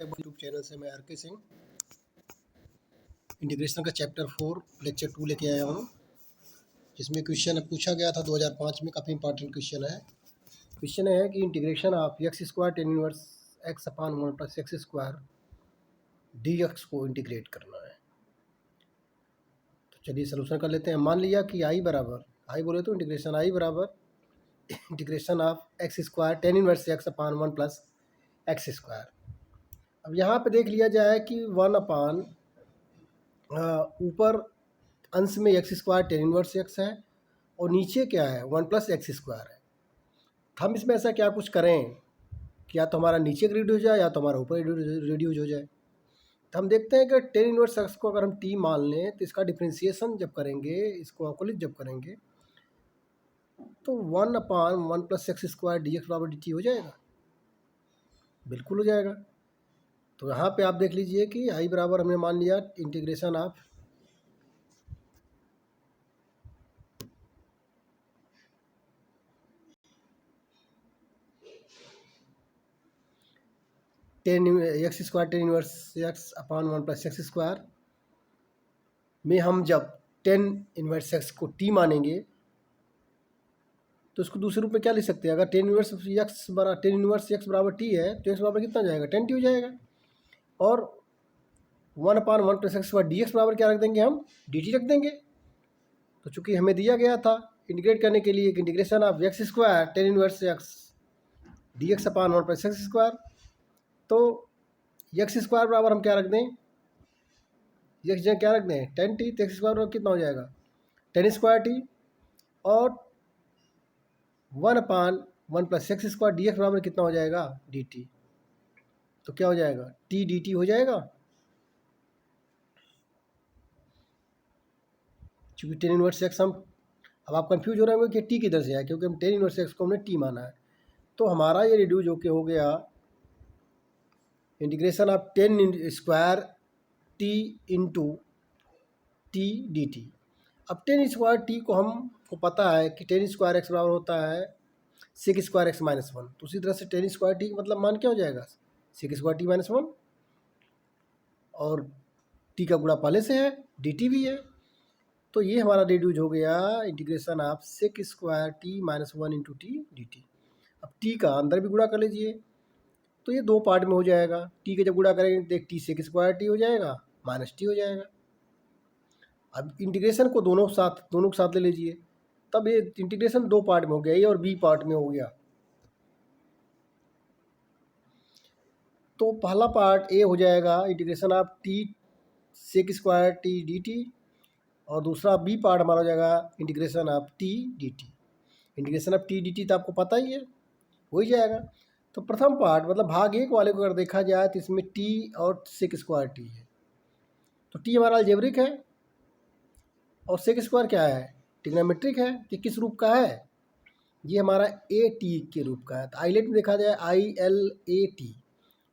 YouTube channel से मैं R K. Singh integration का चैप्टर 4 लेक्चर 2 लेके आया हूँ, जिसमें क्वेश्चन पूछा गया था 2005 में। काफ़ी इंपॉर्टेंट क्वेश्चन है। क्वेश्चन है कि integration of x square ten inverse x upon 1 plus x square d x को इंटीग्रेट करना है। तो चलिए सलूशन कर लेते हैं। मान लिया कि आई बराबर, आई बोले तो इंटीग्रेशन आई बराबर integration of x square ten inverse x upon 1 plus x square. अब यहाँ पे देख लिया जाए कि 1 अपान ऊपर अंश में x square ten inverse x है और नीचे क्या है 1 प्लस एक्स स्क्वायर है। हम इसमें ऐसा क्या कुछ करें कि या तो हमारा नीचे रिड्यूस हो जाए या तो हमारा ऊपर रिड्यूस हो जाए। तो हम देखते हैं कि टेन इनवर्स एक्स को अगर हम टी मान लें तो इसका डिफ्रेंसिएशन जब करेंगे, इसको अवकलित जब करेंगे तो 1 अपान 1 plus x square d x बराबर डी टी हो जाएगा। बिल्कुल हो जाएगा। तो यहाँ पे आप देख लीजिए कि आई बराबर हमने मान लिया integration of ten x square ten inverse x upon 1 plus x square में हम जब टेन इनवर्स एक्स को टी मानेंगे तो इसको दूसरे रूप में क्या लिख सकते हैं। अगर टेन इनवर्स एक्स बराबर टी है तो एक्स बराबर कितना हो जाएगा, 10 टी हो जाएगा। और 1 अपान 1 प्लस एक्स डी एक्स बराबर क्या रख देंगे, हम डी टी रख देंगे। तो चूंकि हमें दिया गया था इंटीग्रेट करने के लिए integration of x square ten inverse x d x upon 1 plus x square, तो एक्स स्क्वायर बराबर हम क्या रख दें, एक्स जगह क्या रख दें 10 टी, तो एक्स स्क्वायर बराबर कितना हो जाएगा 10 स्क्वायर टी। और 1 अपान 1 plus x square d x बराबर कितना हो जाएगा डी टी। तो क्या हो जाएगा टी डी टी हो जाएगा। चूँकि टेन इनवर्स एक्स हम, अब आप कंफ्यूज हो रहे होंगे कि टी किधर से है, क्योंकि हम टेन इनवर्स एक्स को हमने टी माना है। तो हमारा ये रिड्यूस होके हो गया integration of ten square T into t d t. अब टेन स्क्वायर टी को हमको पता है कि टेन स्क्वायर एक्स बराबर होता है सेक स्क्वायर एक्स माइनस 1। तो उसी तरह से टेन स्क्वायर टी मतलब मान क्या हो जाएगा सेक स्क्वायर टी माइनस 1, और टी का गुणा पहले से है डी टी भी है। तो ये हमारा रिड्यूस हो गया integration of sec square t minus 1 into t d t. अब टी का अंदर भी गुणा कर लीजिए तो ये दो पार्ट में हो जाएगा। टी के जब गुणा करेंगे तो एक टी सेक स्क्वायर टी हो जाएगा माइनस टी हो जाएगा। अब इंटीग्रेशन को दोनों के साथ ले लीजिए, तब ये इंटीग्रेशन दो पार्ट में हो गया, ए और बी पार्ट में हो गया। तो पहला पार्ट ए हो जाएगा integration of t sec square t d t, और दूसरा बी पार्ट हमारा हो जाएगा integration of t d t. Integration of t d t तो आपको पता ही है, हो ही जाएगा। तो प्रथम पार्ट मतलब भाग एक वाले को अगर देखा जाए तो इसमें टी और सेक स्क्वायर टी है। तो टी हमारा अलजेब्रिक है और सेक स्क्वायर क्या है, ट्रिग्नोमेट्रिक है। कि किस रूप का है, ये हमारा ए टी के रूप का है। तो आईलेट में देखा जाए आई एल ए टी,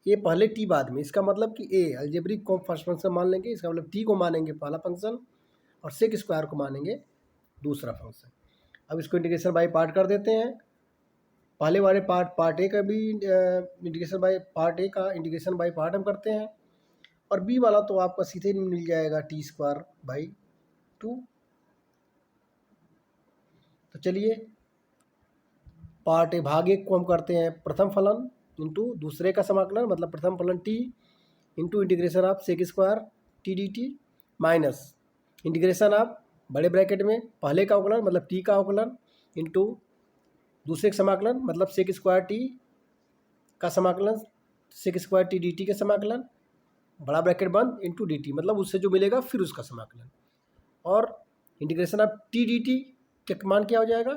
ये पहले टी बाद में, इसका मतलब कि ए अलजेब्रिक को फर्स्ट फंक्शन मान लेंगे, इसका मतलब टी को मानेंगे पहला फंक्शन और सेक स्क्वायर को मानेंगे दूसरा फंक्शन। अब इसको इंटीग्रेशन बाय पार्ट कर देते हैं। पहले वाले पार्ट ए का भी इंटीग्रेशन बाय पार्ट ए का इंटीग्रेशन बाय पार्ट हम करते हैं, और बी वाला तो आपका सीधे मिल जाएगा टी स्क्वायर बाई 2। तो चलिए पार्ट ए भाग एक को हम करते हैं प्रथम फलन इंटू दूसरे का समाकलन, मतलब प्रथम फलन t into integration of sec square t d t minus integration of बड़े ब्रैकेट में पहले का अवकलन मतलब टी का अवकलन इंटू दूसरे का समाकलन मतलब सेक स्क्वायर टी का समाकलन sec square t d t का समाकलन बड़ा ब्रैकेट बंद इंटू डी टी, मतलब उससे जो मिलेगा फिर उसका समाकलन, और integration of t d T के मान क्या हो जाएगा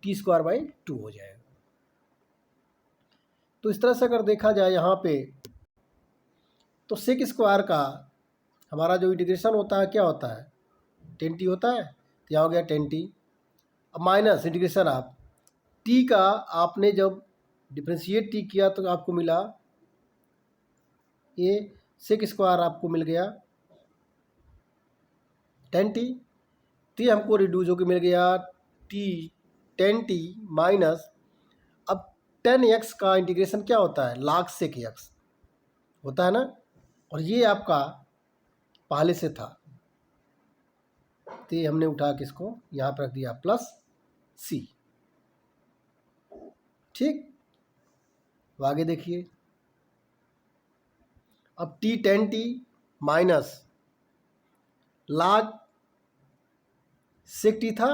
टी स्क्वायर बाई 2 हो जाएगा। तो इस तरह से अगर देखा जाए यहाँ पे तो सेक स्क्वायर का हमारा जो इंटीग्रेशन होता है क्या होता है 10 टी होता है, तो यहाँ हो गया 10 टी। अब माइनस इंटीग्रेशन ऑफ टी का आपने जब डिफ्रेंशिएट टी किया तो आपको मिला ये सेक स्क्वायर आपको मिल गया 10 टी। तो हमको रिड्यूस होकर मिल गया टी 10 टी माइनस, अब 10 एक्स का इंटीग्रेशन क्या होता है log सेक एक्स, होता है ना। और ये आपका पहले से था, तो ये हमने उठा के इसको यहाँ पर रख दिया प्लस सी। ठीक, तो आगे देखिए। अब टी 10t माइनस log सेक टी था,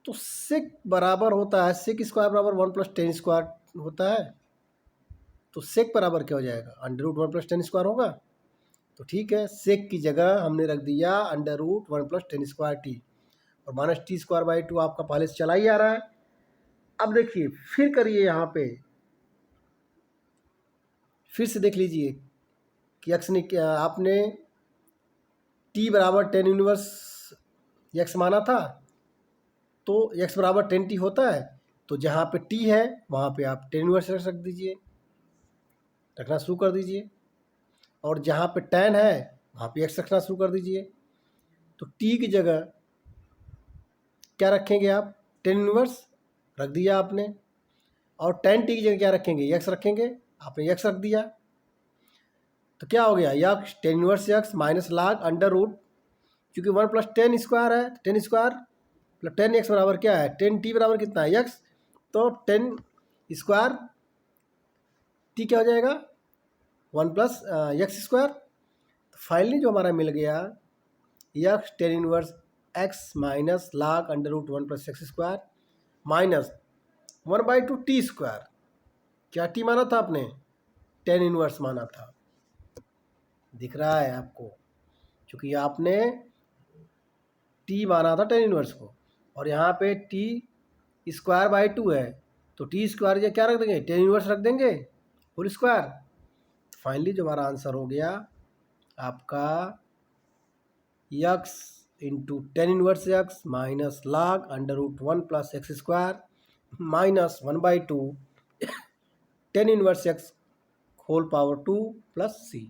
तो सेक बराबर होता है, सेक स्क्वायर बराबर 1+10² होता है। तो सेक बराबर क्या हो जाएगा, √1+10² होगा। तो ठीक है, सेक की जगह हमने रख दिया √1+10² और -t²/2 आपका पहले से चला ही आ रहा है। अब देखिए फिर करिए, यहाँ पे फिर से देख लीजिए कि x ने क्या, आपने t बराबर 10⁻x माना था, तो x बराबर 10t होता है। तो जहाँ पे t है वहाँ पे आप 10⁻x रख दीजिए, रखना शुरू कर दीजिए। और जहाँ पे tan है वहाँ पे x रखना शुरू कर दीजिए। तो t की जगह क्या रखेंगे आप, 10⁻, रख दिया आपने। और tan t की जगह क्या रखेंगे, x रखेंगे, आपने x रख दिया। तो क्या हो गया, यक्स 10⁻x माइनस log √, क्योंकि 1+10² है, 10² प्लस 10x बराबर क्या है, 10t बराबर कितना है, x। तो 10² t क्या हो जाएगा, 1+x²। तो फाइनली जो हमारा मिल गया, x 10⁻x minus log √1+x² minus 1/2t²। क्या t माना था आपने, 10⁻ माना था, दिख रहा है आपको, क्योंकि आपने t माना था 10⁻ को, और यहाँ पे t²/2 है। तो t² क्या रख देंगे, 10⁻ रख देंगे होल स्क्वायर। फाइनली जो हमारा आंसर हो गया आपका x into 10⁻x minus log √1+x² minus 1/2 10⁻x whole power 2 plus c।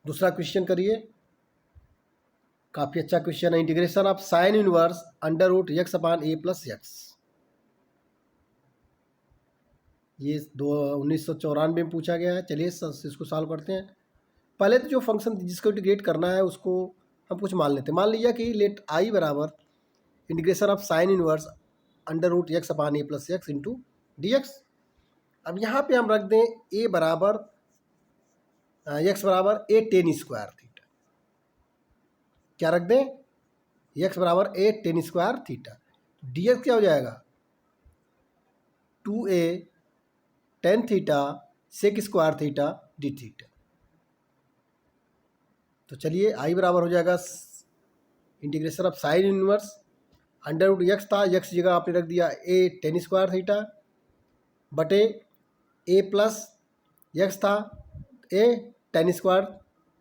दूसरा क्वेश्चन करिए, काफ़ी अच्छा क्वेश्चन है। Integration of sign inverse √x/a+x। ये 1994 में पूछा गया है। चलिए इसको सॉल्व करते हैं। पहले तो जो फंक्शन जिसको इंटीग्रेट करना है उसको हम कुछ मान लेते हैं। मान लीजिए कि लेट आई बराबर integration of sign inverse √x/a+x into dx। अब यहाँ पे हम रख दें a बराबर x बराबर a tan² थीटा। क्या रख दें, x बराबर a tan² थीटा। dx क्या हो जाएगा, 2a tan theta sec² theta d theta. तो चलिए आई बराबर हो जाएगा integration of sine inverse √x था, x जगह आपने रख दिया a tan² थीटा बटे a प्लस x था a tan²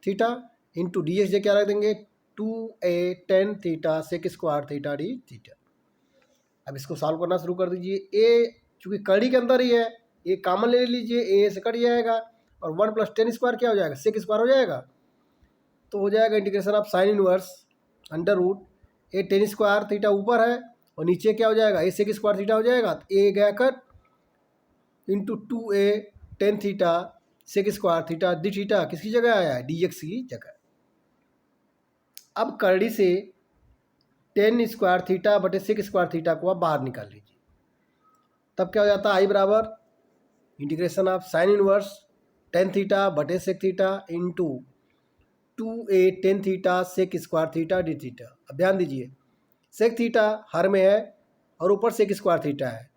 theta into d x जगह क्या रख देंगे, 2a tan theta sec² theta d theta. अब इसको सॉल्व करना शुरू कर दीजिए। a चूँकि कड़ी के अंदर ही है, a कॉमन ले लीजिए, a से कट जाएगा और 1+10² क्या हो जाएगा, sec² हो जाएगा। तो हो जाएगा integration of sine inverse √a tan² theta ऊपर है और नीचे क्या हो जाएगा, a sec² थीटा हो जाएगा। तो a गया cut into 2a tan theta sec² theta d theta किसकी जगह आया है, dx की जगह। अब करड़ी से tan² थीटा बटे sec² थीटा को आप बाहर निकाल लीजिए। तब क्या हो जाता है, आई बराबर integration of sine inverse tan theta बटे sec theta into 2a tan theta sec² theta d theta. अब ध्यान दीजिए, sec थीटा हर में है और ऊपर sec² थीटा है,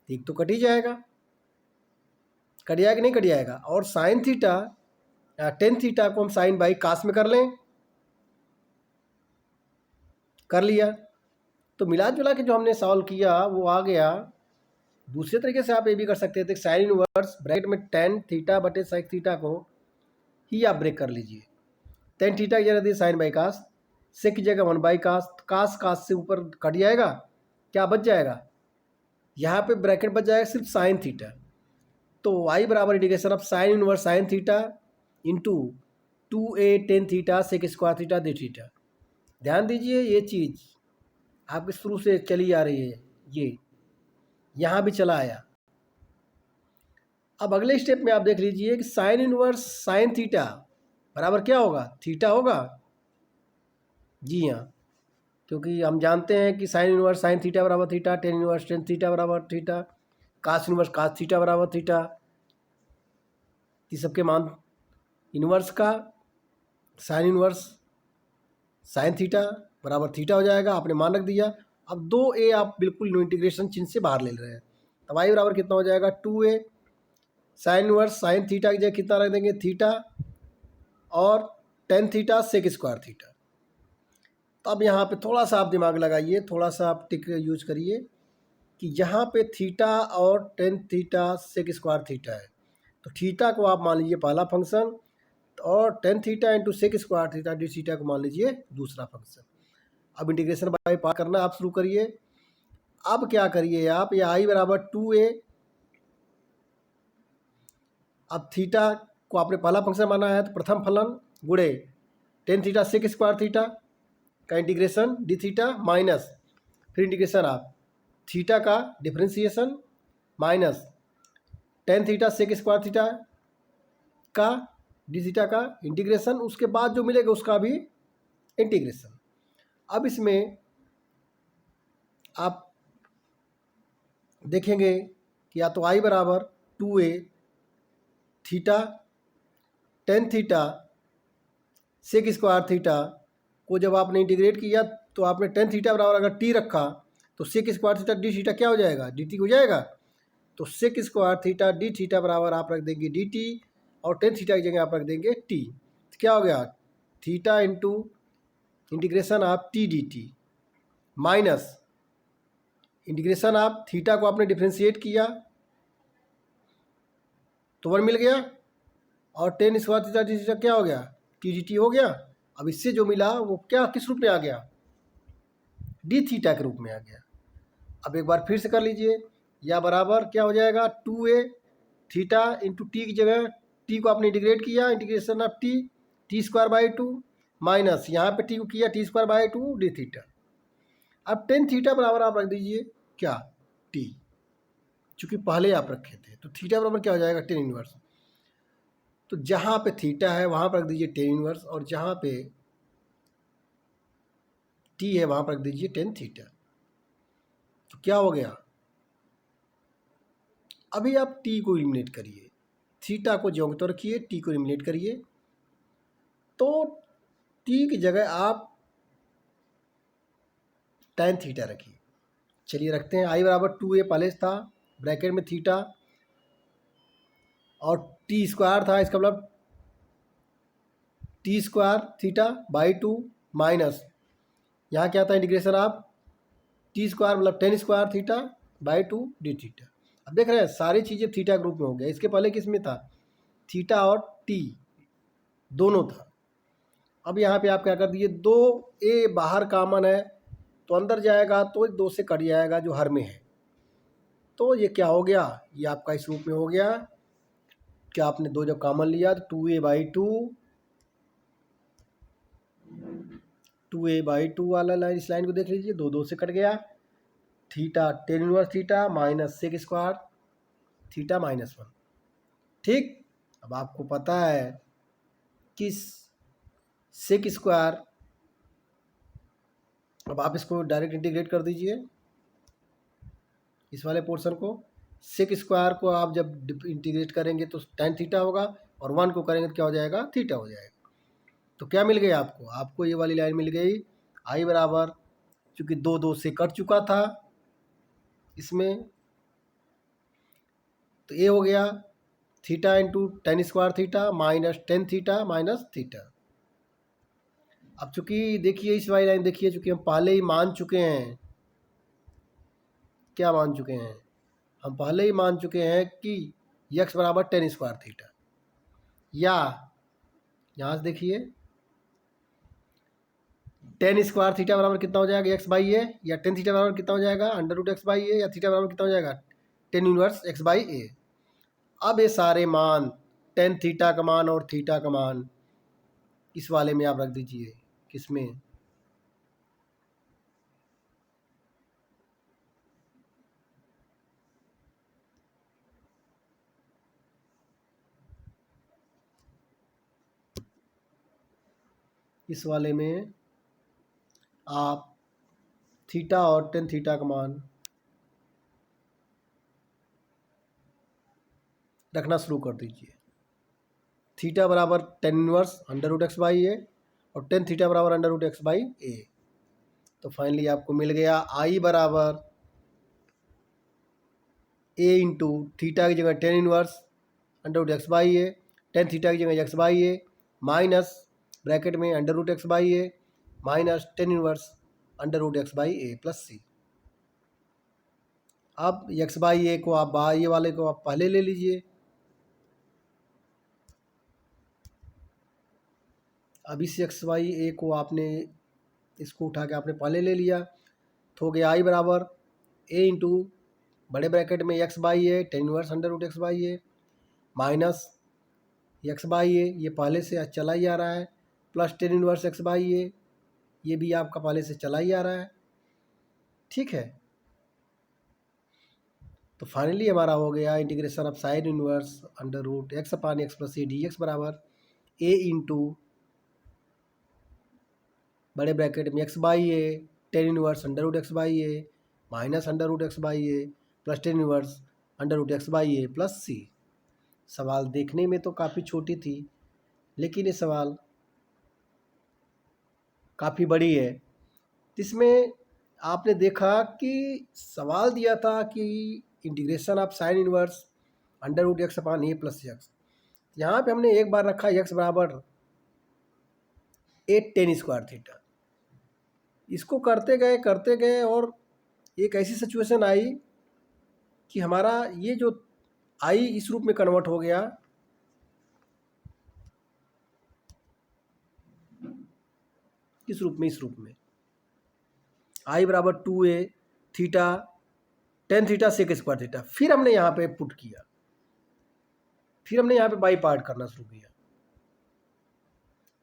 एक तो कट ही जाएगा, कट जाएगा नहीं कट जाएगा। और साइन थीटा tan थीटा को हम साइन बाई कास में कर लें, कर लिया। तो मिला जुला के जो हमने सॉल्व किया वो आ गया। दूसरे तरीके से आप ये भी कर सकते थे, साइन इनवर्स ब्रैकेट में tan थीटा बटे sec थीटा को ही आप ब्रेक कर लीजिए। tan थीटा की जगह the sign by cos, sec की जगह 1/कास, कास से ऊपर कट जाएगा, क्या बच जाएगा, यहाँ पे ब्रैकेट बच जाएगा सिर्फ साइन थीटा। तो y बराबर integration of sine inverse sine theta into 2a tan theta sec² theta d theta. ध्यान दीजिए ये चीज़ आपके शुरू से चली आ रही है, ये यहाँ भी चला आया। अब अगले स्टेप में आप देख लीजिए कि साइन इनवर्स साइन थीटा बराबर क्या होगा, थीटा होगा। जी हाँ, क्योंकि हम जानते हैं कि साइन इनवर्स साइन थीटा बराबर theta, tan inverse tan theta बराबर थीटा, कास इनवर्स कास थीटा बराबर थीटा। ये सबके मान इनवर्स का साइन इनवर्स साइन थीटा बराबर थीटा हो जाएगा, आपने मान रख दिया। अब 2a आप बिल्कुल इंटीग्रेशन चिन्ह से बाहर ले रहे हैं, तब आई बराबर कितना हो जाएगा, 2a sine inverse sine theta की जगह कितना रख देंगे, थीटा, और tan theta sec square theta. तो अब यहाँ पे थोड़ा सा आप दिमाग लगाइए, थोड़ा सा आप टिक यूज करिए कि यहाँ पे थीटा और tan theta sec square theta है, तो थीटा को आप मान लीजिए पहला फंक्शन, और tan theta into sec square theta d theta को मान लीजिए दूसरा फंक्शन। अब इंटीग्रेशन बाय पार्ट करना आप शुरू करिए। अब क्या करिए आप, ये आई बराबर 2a, अब थीटा को आपने पहला फंक्शन माना है तो प्रथम फलन गुणे tan theta sec square theta का इंटीग्रेशन डी थीटा माइनस फिर इंटीग्रेशन आप थीटा का differentiation minus tan theta sec square theta का डी थीटा का इंटीग्रेशन, उसके बाद जो मिलेगा उसका भी इंटीग्रेशन। अब इसमें आप देखेंगे कि या तो आई बराबर 2a theta tan theta sec square theta को जब आपने इंटीग्रेट किया तो आपने टेन थीटा बराबर अगर टी रखा तो sec square theta d theta क्या हो जाएगा, डी टी हो जाएगा। तो sec square theta d theta बराबर आप रख देंगे डी टी, और टेन थीटा की जगह आप रख देंगे टी। तो क्या हो गया, थीटा इंटू इंटीग्रेशन आप T d t minus integration आप थीटा को आपने डिफ्रेंशिएट किया तो वन मिल गया, और ten square theta d theta क्या हो गया, टी डी टी हो गया। अब इससे जो मिला वो क्या किस रूप में आ गया, डी थीटा के रूप में आ गया। अब एक बार फिर से कर लीजिए, या बराबर क्या हो जाएगा, 2a थीटा इंटू टी की जगह टी को आपने इंटीग्रेट किया, integration of T T square by two minus यहाँ पे टी को किया T square by two D theta. अब टेन थीटा बराबर आप रख दीजिए क्या, टी, चूँकि पहले आप रखे थे तो थीटा बराबर क्या हो जाएगा, टेन इनवर्स। तो जहाँ पे थीटा है वहाँ पर रख दीजिए टेन इनवर्स, और जहाँ पे टी है वहाँ पर रख दीजिए टेन थीटा। तो क्या हो गया, अभी आप टी को एलिमिनेट करिए, थीटा को ज्यों तो रखिए, टी को एलिमिनेट करिए, तो टी की जगह आप टेन थीटा रखिए। चलिए रखते हैं, आई बराबर 2a पहले था, ब्रैकेट में थीटा और टी स्क्वायर था, इसका मतलब T square theta by two minus यहाँ क्या था, इंटीग्रेशन आप टी स्क्वायर मतलब ten square theta by two D theta. अब देख रहे हैं सारी चीज़ें थीटा ग्रुप में हो गया, इसके पहले किस में था, थीटा और टी दोनों था। अब यहाँ पे आप क्या कर दिए, 2a बाहर कॉमन है तो अंदर जाएगा तो 2 से कट जाएगा जो हर में है, तो ये क्या हो गया, ये आपका इस रूप में हो गया। क्या आपने दो जब कॉमन लिया तो 2a बाई टू वाला लाइन, इस लाइन को देख लीजिए, दो दो से कट गया, theta tan inverse theta minus sec square theta minus one. ठीक, अब आपको पता है कि सेक स्क्वायर, अब आप इसको डायरेक्ट इंटीग्रेट कर दीजिए इस वाले पोर्शन को। सेक स्क्वायर को आप जब इंटीग्रेट करेंगे तो टेन थीटा होगा, और वन को करेंगे तो क्या हो जाएगा, थीटा हो जाएगा। तो क्या मिल गया आपको, आपको ये वाली लाइन मिल गई, आई बराबर, चूँकि दो दो से कट चुका था इसमें, तो ये हो गया theta into tan square theta minus tan theta minus theta. अब चूँकि देखिए इस वाली लाइन देखिए, चूँकि हम पहले ही मान चुके हैं, क्या मान चुके हैं, हम पहले ही मान चुके हैं कि यक्स बराबर टेन स्क्वायर थीटा, या यहाँ से देखिए टेन स्क्वायर थीटा बराबर कितना हो जाएगा, एक्स बाई ए, या टेन थीटा बराबर कितना हो जाएगा, अंडर रूट एक्स बाई ए, या थीटा बराबर कितना हो जाएगा, टेन इनवर्स एक्स बाई ए। अब ये सारे मान, टेन थीटा का मान और थीटा का मान इस वाले में आप रख दीजिए, किसमें, इस वाले में आप थीटा और टेन थीटा का मान रखना शुरू कर दीजिए। थीटा बराबर tan inverse under root x by a और टेन थीटा बराबर under root x by a. तो फाइनली आपको मिल गया आई बराबर ए इंटू थीटा की जगह tan inverse under root x by a, tan theta की जगह x by a minus bracket में under root x by a minus tan inverse under root x by a plus c. अब x by ए को आप ये वाले को आप पहले ले लीजिए। अब इस एक्स बाई ए को आपने इसको उठा के आपने पहले ले लिया तो हो गया आई बराबर ए इंटू बड़े ब्रैकेट में x by a tan inverse under root x by a minus x by a ये पहले से चला ही आ रहा है plus tan inverse x by a ये भी आपका पहले से चला ही आ रहा है। ठीक है, तो फाइनली हमारा हो गया integration of sign inverse under root x upon x plus a d x बराबर ए इंटू बड़े ब्रैकेट में x by a tan inverse under root x by a minus under root x by a plus tan inverse under root x by a plus c. सवाल देखने में तो काफ़ी छोटी थी लेकिन ये सवाल काफ़ी बड़ी है। इसमें आपने देखा कि सवाल दिया था कि integration of sign inverse under root x upon a plus x, यहाँ पे हमने एक बार रखा एक्स बराबर ए टेन स्क्वायर थीटा। इसको करते गए और एक ऐसी सिचुएशन आई कि हमारा ये जो आई इस रूप में कन्वर्ट हो गया, इस रूप में आई बराबर two a theta tan theta sec square theta. फिर हमने यहाँ पे पुट किया, फिर हमने यहाँ पे बाई पार्ट करना शुरू किया।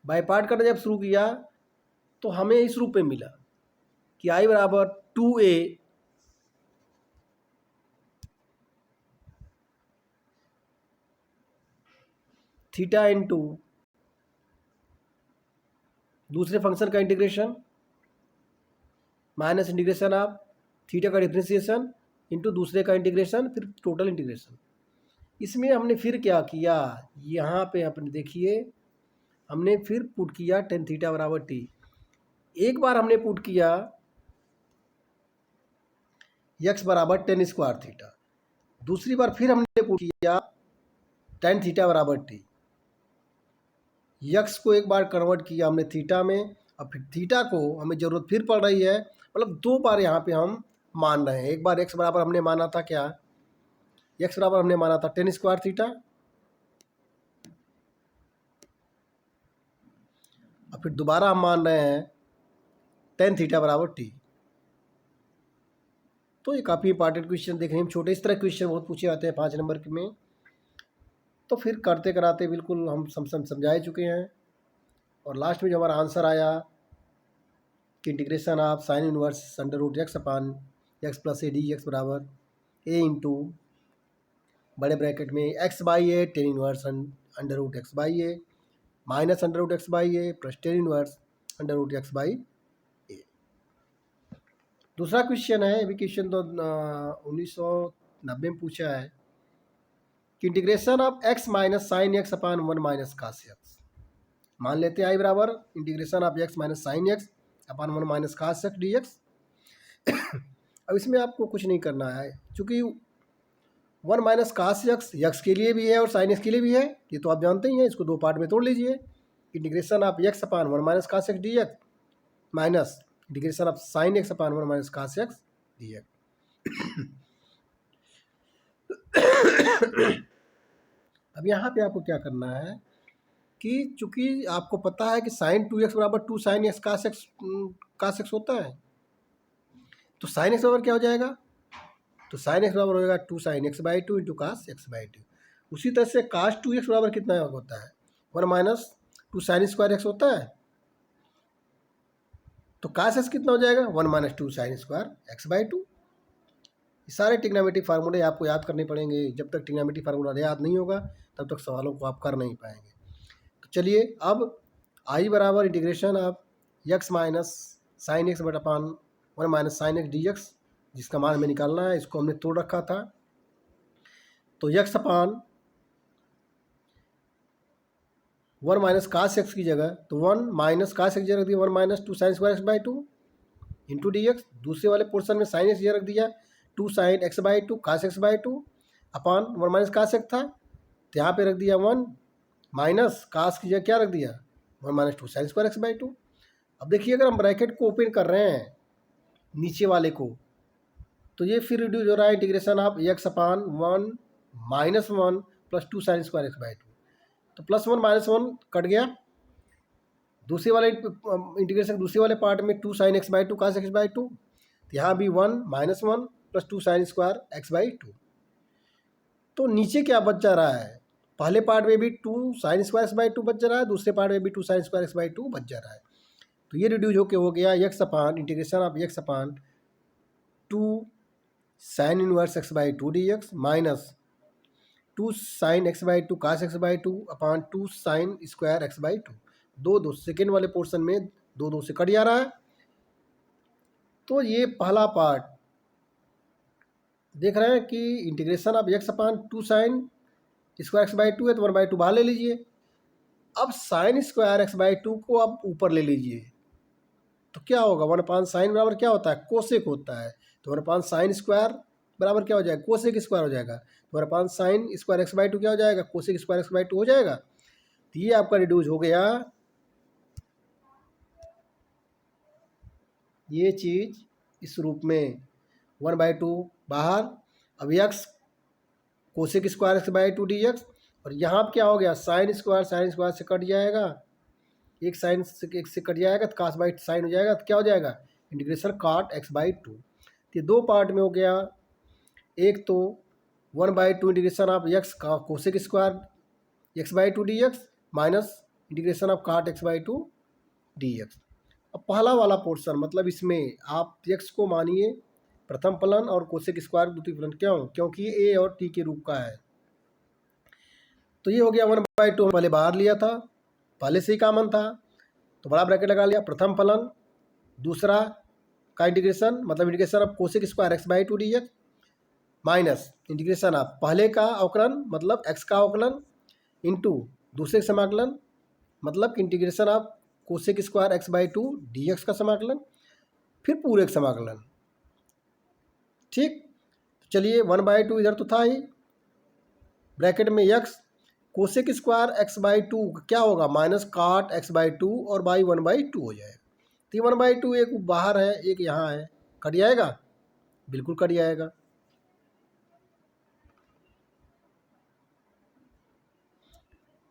बाई पार्ट करना जब शुरू किया तो हमें इस रूप में मिला कि आई बराबर टू ए थीटा इंटू दूसरे फंक्शन का integration minus integration of theta का डिफरेंशिएशन इंटू दूसरे का इंटीग्रेशन फिर टोटल इंटीग्रेशन। इसमें हमने फिर क्या किया, यहाँ पे अपने देखिए हमने फिर पुट किया टेन थीटा बराबर टी। एक बार हमने पुट किया यक्स बराबर टेन स्क्वायर थीटा, दूसरी बार फिर हमने पुट किया टेन थीटा बराबर टी। यक्स को एक बार कन्वर्ट किया हमने थीटा में और फिर थीटा को हमें ज़रूरत फिर पड़ रही है, मतलब दो बार यहाँ पे हम मान रहे हैं। एक बार एक्स बराबर हमने माना था क्या, एक्स बराबर हमने माना था टेन स्क्वायर थीटा और फिर दोबारा हम मान रहे हैं टेन थीटा बराबर टी। तो ये काफ़ी इंपॉर्टेंट क्वेश्चन देखने में छोटे, इस तरह क्वेश्चन बहुत पूछे जाते हैं 5 नंबर के में। तो फिर करते कराते बिल्कुल हम समझा चुके हैं और लास्ट में जो हमारा आंसर आया कि integration of sign inverse under root x upon x plus a d x बराबर ए इंटू बड़े ब्रैकेट में x by a tan inverse under root x by a minus under root x by a plus tan inverse under root x by a. दूसरा question है, अभी question तो 1990 में पूछा है कि integration of x minus sign x upon one minus cos x. मान लेते हैं आई बराबर integration of x minus sign x upon one minus cos x d x. अब इसमें आपको कुछ नहीं करना है, चूँकि वन माइनस कास एक्स के लिए भी है और साइन एक्स के लिए भी है, ये तो आप जानते ही हैं। इसको दो पार्ट में तोड़ लीजिए, integration of x upon one minus cos x d x minus integration of sine x upon one minus cos x d x. अब यहाँ पे आपको क्या करना है कि चूंकि आपको पता है कि साइन टू एक्स बराबर two sine x cos x होता है, तो साइन एक्स बराबर क्या हो जाएगा, तो साइन एक्स बराबर हो जाएगा two sine x by two into cos x by two. उसी तरह से कास टू एक्स बराबर कितना होता है, one minus to sign square x होता है, तो कास एक्स कितना हो जाएगा, one minus to sign square x by to. सारे ट्रिग्नोमेट्रिक फार्मूले आपको याद करने पड़ेंगे। जब तक ट्रिग्नोमेट्रिक फार्मूला याद नहीं होगा तब तक सवालों को आप कर नहीं पाएंगे। तो चलिए अब आई बराबर integration of x minus sine x बटा पान 1 minus sine x d x, जिसका मान हमें निकालना है। इसको हमने तोड़ रखा था, तो यक्स अपान 1 माइनस कास एक्स की जगह, तो 1 माइनस कास एक्स जगह रख दिया 1 minus 2 sine square x by 2 into d x. दूसरे वाले पोर्शन में साइन एक्स जगह रख दिया 2 sine x by 2 cos x by 2 upon 1 minus cos x था, तो यहाँ पे रख दिया 1 माइनस कास की जगह क्या रख दिया 1 minus 2 sine square x by 2। अब देखिए अगर हम ब्रैकेट को ओपन कर रहे हैं नीचे वाले को, तो ये फिर रिड्यूस हो रहा है integration of x upon 1 minus 1 plus 2 sine square x by 2, तो प्लस 1 माइनस 1 कट गया। दूसरे वाले इंटीग्रेशन दूसरे वाले पार्ट में 2 sine x by 2 cos x by 2, तो यहाँ भी 1 minus 1 plus 2 sine square x by 2। तो नीचे क्या बच जा रहा है, पहले पार्ट में भी 2 साइन स्क्वायर एक्स बाई 2 बच जा रहा है, दूसरे पार्ट में भी 2 साइन स्क्वायर एक्स बाई 2 बच जा रहा है। तो ये रिड्यूस होके हो गया x upon integration of x upon 2 sine inverse x by 2 d x minus 2 sine x by 2 cos x by 2 upon 2 sine square x by 2। दो सेकेंड वाले पोर्शन में 2 से कट जा रहा है। तो ये पहला पार्ट देख रहे हैं कि integration of x upon 2 sine square x by 2 है, तो 1/2 बाहर ले लीजिए। अब साइन स्क्वायर एक्स बाई 2 को आप ऊपर ले लीजिए, तो क्या होगा 1 अपान साइन बराबर क्या होता है कोसेक होता है, तो 1 अपान साइन स्क्वायर बराबर क्या हो जाएगा कोसेक स्क्वायर हो जाएगा, तो 1 अपान साइन स्क्वायर एक्स बाई 2 क्या हो जाएगा कोसेक स्क्वायर एक्स बाई 2 हो जाएगा। तो ये आपका रिड्यूस हो गया, ये चीज़ इस रूप में 1/2 बाहर। अब x cosec square x by 2 d x, और यहाँ क्या हो गया साइन स्क्वायर से कट जाएगा, एक साइन से कट जाएगा तो कास बाई साइन हो जाएगा, तो क्या हो जाएगा इंटीग्रेशन काट एक्स बाई 2। तो ये दो पार्ट में हो गया, एक तो 1/2 इंटीग्रेशन ऑफ एक्स का cosec square x by 2 d x minus integration of काट एक्स बाई 2 डी एक्स। अब पहला वाला पोर्शन मतलब इसमें आप एक्स को मानिए प्रथम फलन और कोसेक स्क्वायर द्वितीय फलन, क्यों क्योंकि ये ए और टी के रूप का है। तो ये हो गया 1/2 पहले बाहर लिया था, पहले से ही कॉमन था, तो बड़ा ब्रैकेट लगा लिया प्रथम फलन दूसरा का इंटीग्रेशन मतलब integration of cosec square x by 2 d x minus integration of पहले का अवकलन मतलब एक्स का अवकलन इंटू दूसरे का समाकलन मतलब integration of cosec square x by 2 d x का समाकलन, फिर पूरे का समाकलन। ठीक, चलिए 1/2 इधर तो था ही, ब्रैकेट में x cosec square x by 2 क्या होगा माइनस काट एक्स बाई 2 और बाई 1/2 हो जाएगा। तो 1/2 एक बाहर है एक यहाँ है, कट जाएगा बिल्कुल कट जाएगा।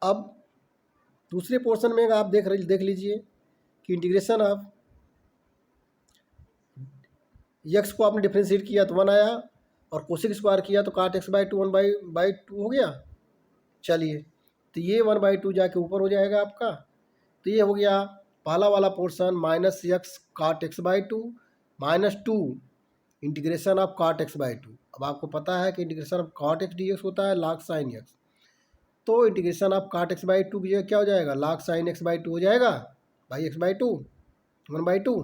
अब दूसरे पोर्शन में आप देख लीजिए कि इंटीग्रेशन ऑफ एक्स को आपने डिफ्रेंशिएट किया तो 1 आया और कोसेक स्क्वायर किया तो काट एक्स बाई 2 1/2 हो गया। चलिए तो ये 1/2 जाके ऊपर हो जाएगा आपका, तो ये हो गया पहला वाला portion minus x cot x by 2 minus 2 integration of काट एक्स बाई 2। अब आपको पता है कि इंटीग्रेशन ऑफ काट एक्स डी एक्स होता है log साइन एक्स, तो इंटीग्रेशन ऑफ काट एक्स बाई 2 की जगह क्या हो जाएगा log साइन एक्स बाई 2 हो जाएगा बाई एक्स बाई 2 1/2।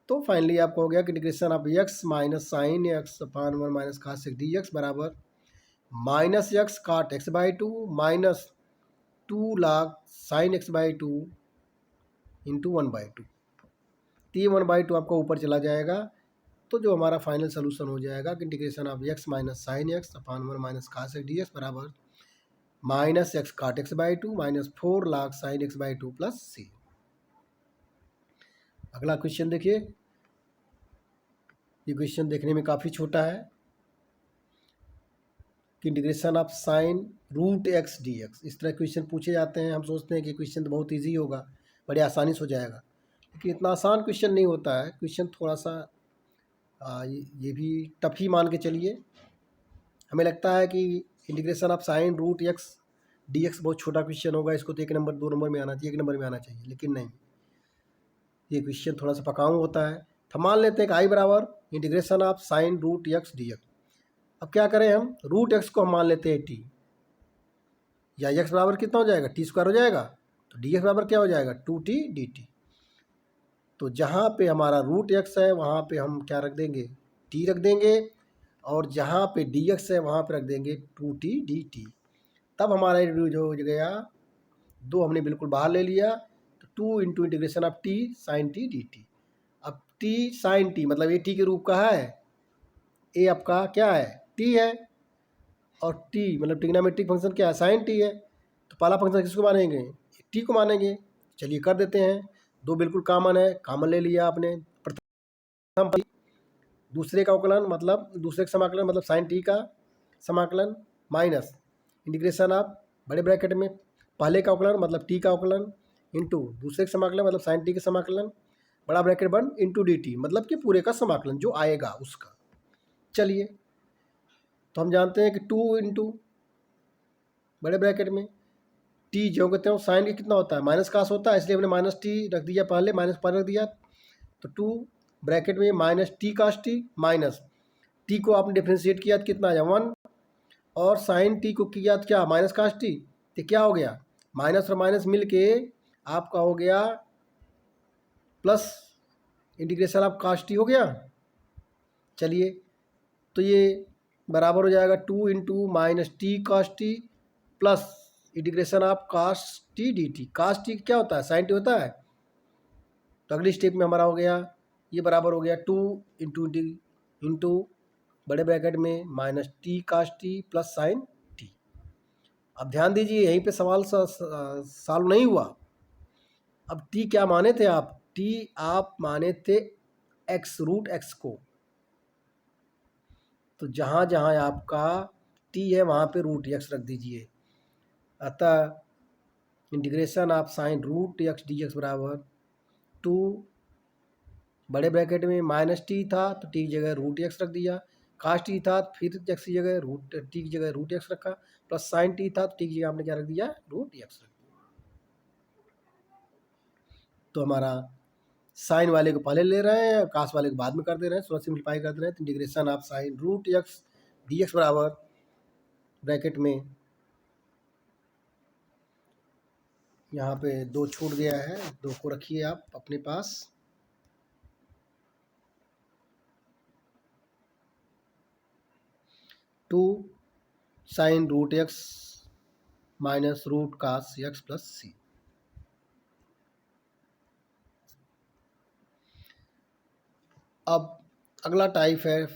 तो फाइनली आपको हो गया कि integration of x minus sign x upon 1 minus cos x d x बराबर minus x cot x by 2 minus 2 log sign x by 2 into 1/2। तो ये 1/2 आपका ऊपर चला जाएगा, तो जो हमारा फाइनल सोल्यूशन हो जाएगा कि integration of x minus sign x upon 1 minus cos x d x बराबर minus x cot x by 2 minus 4 log sign x by 2 plus c. अगला क्वेश्चन देखिए, ये क्वेश्चन देखने में काफ़ी छोटा है कि integration of sine root x d x, इस तरह क्वेश्चन पूछे जाते हैं। हम सोचते हैं कि क्वेश्चन तो बहुत इजी होगा, बड़े आसानी से हो जाएगा, लेकिन इतना आसान क्वेश्चन नहीं होता है। क्वेश्चन थोड़ा सा ये भी टफ ही मान के चलिए। हमें लगता है कि integration of sine root x d x बहुत छोटा क्वेश्चन होगा, इसको तो 1 नंबर 2 नंबर में आना चाहिए, 1 नंबर में आना चाहिए, लेकिन नहीं, ये क्वेश्चन थोड़ा सा पकाऊ होता है। तो मान लेते हैं कि आई बराबर integration of sine root x d x. अब क्या करें हम, रूट एक्स को हम मान लेते हैं टी, या एक्स बराबर कितना हो जाएगा टी स्क्वायर हो जाएगा, तो डी एक्स बराबर क्या हो जाएगा 2t/dt। तो जहाँ पे हमारा रूट एक्स है वहाँ पे हम क्या रख देंगे t रख देंगे, और जहाँ पे dx है वहाँ पे रख देंगे 2t/dt। तब हमारा जो हो गया 2 हमने बिल्कुल बाहर ले लिया, तो 2 into integration of t sin t dt। अब t sin t मतलब ये t के रूप का है, ये आपका क्या है t है, और t मतलब ट्रिग्नोमेट्रिक फंक्शन क्या है sin t है। तो पहला फंक्शन किसको मानेंगे t को मानेंगे। चलिए कर देते हैं, 2 बिल्कुल कॉमन है, कॉमन ले लिया आपने। प्रथम दूसरे का अवकलन मतलब दूसरे का समाकलन मतलब साइन टी का समाकलन माइनस इंटीग्रेशन ऑफ बड़े ब्रैकेट में पहले का अवकलन मतलब टी का अवकलन इंटू दूसरे का समाकलन मतलब साइन टी का समाकलन बड़ा ब्रैकेट बंद इंटू डी टी मतलब कि पूरे का समाकलन जो आएगा उसका। चलिए तो हम जानते हैं कि 2 इंटू बड़े ब्रैकेट में टी जो कहते हैं साइन के कितना होता है माइनस कास होता है, इसलिए हमने माइनस टी रख दिया, पहले माइनस पर रख दिया। तो 2 ब्रैकेट में minus t cos T minus T को आपने डिफ्रेंशिएट किया तो कितना आया 1, और साइन टी को किया तो क्या माइनस कास टी, तो क्या हो गया माइनस और माइनस मिल के आपका हो गया plus integration of cos t हो गया। चलिए तो ये बराबर हो जाएगा 2 into minus t cos t plus integration of cos t d t. Cos t क्या होता है साइन टी होता है। तो अगली स्टेप में हमारा हो गया ये बराबर हो गया 2 इंटू बड़े ब्रैकेट में minus t cos t plus sign T. अब ध्यान दीजिए यहीं पे सवाल सॉल्व नहीं हुआ। अब टी क्या माने थे आप, टी आप माने थे एक्स रूट एक्स को, तो जहाँ जहाँ आपका टी है वहाँ पे रूट एक्स रख दीजिए। अतः integration of sine root x d x बराबर 2 बड़े ब्रैकेट में माइनस टी था तो टी की जगह रूट एक्स रख दिया, कास टी था तो फिर एक्स की जगह रूट टी की जगह रूट एक्स रखा, प्लस साइन टी था तो टी की जगह आपने क्या रख दिया रूट एक्स रख दिया। तो हमारा साइन वाले को पहले ले रहे हैं और कास वाले को बाद में कर दे रहे हैं, थोड़ा सिंप्लीफाई कर दे रहे हैं। तो integration of sine root x d x बराबर ब्रैकेट में यहाँ पे 2 छूट गया है, 2 को रखिए आप अपने पास। Two sin root x minus root cos x plus c. अब अगला टाइप है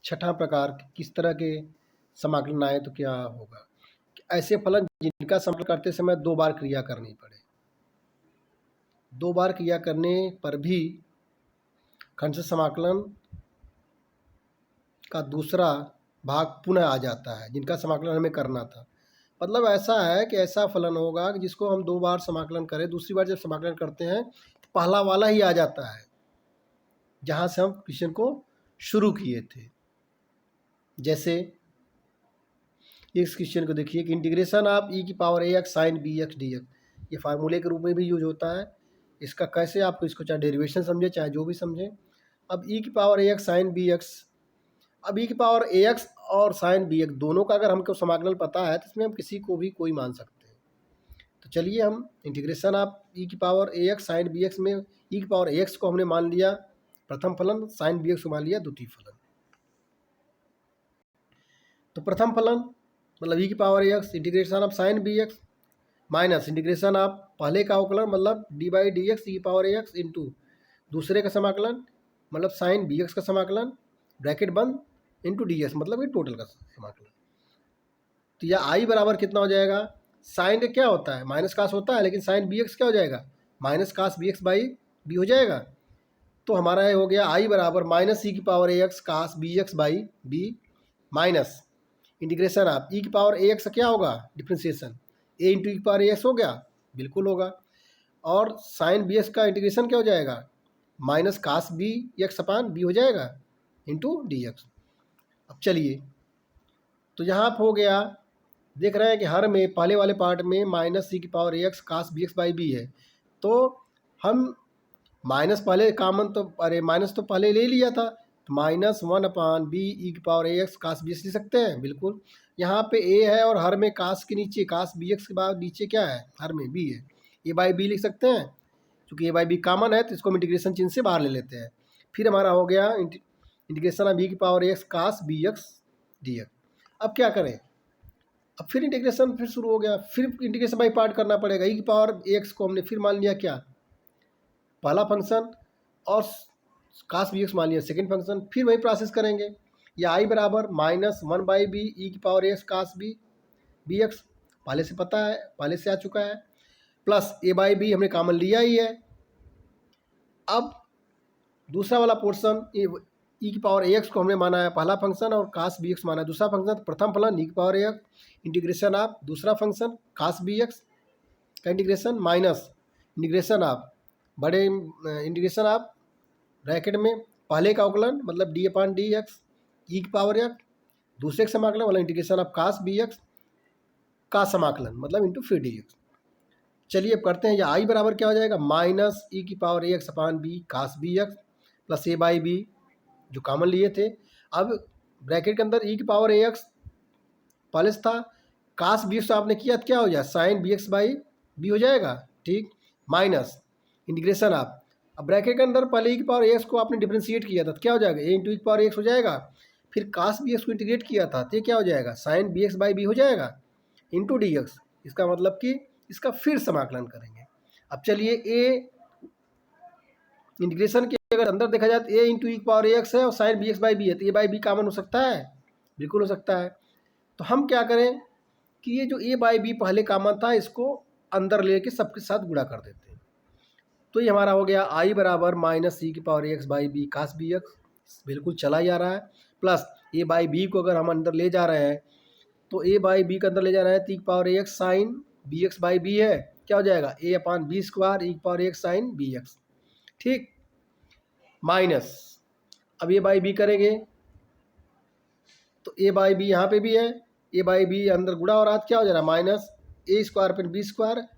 छठा प्रकार, किस तरह के समाकलन आए तो क्या होगा। ऐसे फलन जिनका समाकलन करते समय 2 बार क्रिया करनी पड़े, 2 बार क्रिया करने पर भी खंड समाकलन का दूसरा भाग पुनः आ जाता है, जिनका समाकलन हमें करना था। मतलब ऐसा है कि ऐसा फलन होगा कि जिसको हम 2 बार समाकलन करें, दूसरी बार जब समाकलन करते हैं तो पहला वाला ही आ जाता है जहाँ से हम क्वेश्चन को शुरू किए थे। जैसे इस क्वेश्चन को देखिए कि इंटीग्रेशन ऑफ ई की power a x sin b x d x, ये फार्मूले के रूप में भी यूज होता है। इसका कैसे आपको इसको चाहे डेरिवेशन समझे चाहे जो भी समझें। अब ई की power a x sin b x, अब ई की पावर ए एक्स और साइन बी एक्स दोनों का अगर हमको समाकलन पता है तो इसमें हम किसी को भी कोई मान सकते हैं। तो चलिए हम इंटीग्रेशन ऑफ ई की power a x sin b x में ई की पावर ए एक्स को हमने मान लिया प्रथम फलन, साइन बी एक्स को मान लिया द्वितीय फलन। तो प्रथम फलन मतलब ई की power a x integration of sine b x minus integration of पहले का अवकलन मतलब d by d x e की पावर ए एक्स इंटू दूसरे का समाकलन मतलब साइन बी एक्स का समाकलन ब्रैकेट बंद इंटू डी एक्स मतलब ये टोटल का समाकलन। तो यह आई बराबर कितना हो जाएगा, साइन क्या होता है माइनस कास होता है, लेकिन साइन बी एक्स क्या हो जाएगा minus cos b x by b हो जाएगा। तो हमारा ये हो गया आई बराबर माइनस ई की power a x cos b x by b minus integration of e की पावर ए एक्स क्या होगा डिफ्रेंशिएशन ए इंटू ई की पावर ए एक्स हो गया, बिल्कुल होगा। और साइन बी एक्स का इंटीग्रेशन क्या हो जाएगा माइनस कास बी एक्स अपान बी हो जाएगा इंटू डी एक्स। अब चलिए तो यहाँ पर हो गया, देख रहे हैं कि हर में पहले वाले पार्ट में माइनस सी की power a x cos b x by b है, तो हम माइनस पहले कामन तो अरे माइनस तो पहले ले लिया था, -1/b e⁻x cos bx लिख सकते हैं, बिल्कुल। यहाँ पे a है और हर में cos के नीचे cos bx के बाद नीचे क्या है, हर में b है, a/b लिख सकते हैं। क्योंकि a/b कॉमन है तो इसको हम इंटीग्रेशन चिन्ह से बाहर ले लेते हैं। फिर हमारा हो गया integration of e⁻x cos bx dx। अब क्या करें, अब फिर इंटीग्रेशन फिर शुरू हो गया, फिर इंटीग्रेशन बाई पार्ट करना पड़ेगा। e⁻x को हमने फिर मान लिया क्या, पहला फंक्शन, और cos bx मान लिया सेकेंड फंक्शन। फिर वही प्रोसेस करेंगे, या i बराबर -1/b e⁻x cos bx पहले से पता है, पहले से आ चुका है, प्लस a/b हमने कॉमन लिया ही है। अब दूसरा वाला पोर्शन e⁻x को हमने माना है पहला फंक्शन और cos bx माना है दूसरा फंक्शन। तो प्रथम फलन e⁻x इंटीग्रेशन ऑफ दूसरा फंक्शन cos bx का इंटीग्रेशन माइनस इंटीग्रेशन ऑफ बड़े इंटीग्रेशन ऑफ ब्रैकेट में पहले का अवकलन मतलब d/dx e⁻x, दूसरे का समाकलन मतलब इंटीग्रेशन ऑफ cos bx का समाकलन मतलब इंटू फिर dx। चलिए अब करते हैं, या i बराबर क्या हो जाएगा, -e⁻x/b cos bx plus a/b जो कॉमन लिए थे। अब ब्रैकेट के अंदर e⁻x पहले से था, cos bx तो आपने किया तो क्या हो जाए, sin bx/b हो जाएगा, ठीक, माइनस इंटीग्रेशन ऑफ, अब ब्रैकेट के अंदर पहले e⁻x को आपने डिफ्रेंशिएट किया था तो क्या हो जाएगा, a इंटू e⁻x हो जाएगा। फिर cos bx को इंटीग्रेट किया था तो ये क्या हो जाएगा, sin bx/b हो जाएगा इंटू dx। इसका मतलब कि इसका फिर समाकलन करेंगे। अब चलिए a इंटीग्रेशन के अगर अंदर देखा जाए तो a इंटू e⁻x है और sin bx/b है, तो a/b कॉमन हो सकता है, बिल्कुल हो सकता है। तो हम क्या करें कि ये जो a/b पहले कॉमन था इसको अंदर लेके सबके साथ गुणा कर देते हैं। तो ये हमारा हो गया i बराबर -e⁻x/b cos bx, बिल्कुल चला ही आ रहा है, प्लस a/b को अगर हम अंदर ले जा रहे हैं तो a/b का अंदर ले जा रहे हैं तो e⁻x sin bx/b है, क्या हो जाएगा a/b² e⁻x sin bx, ठीक, माइनस अब a/b करेंगे तो a/b यहाँ पे भी है, a/b अंदर गुणा हो रहा है, क्या हो जा रहा है -a² फिर b²,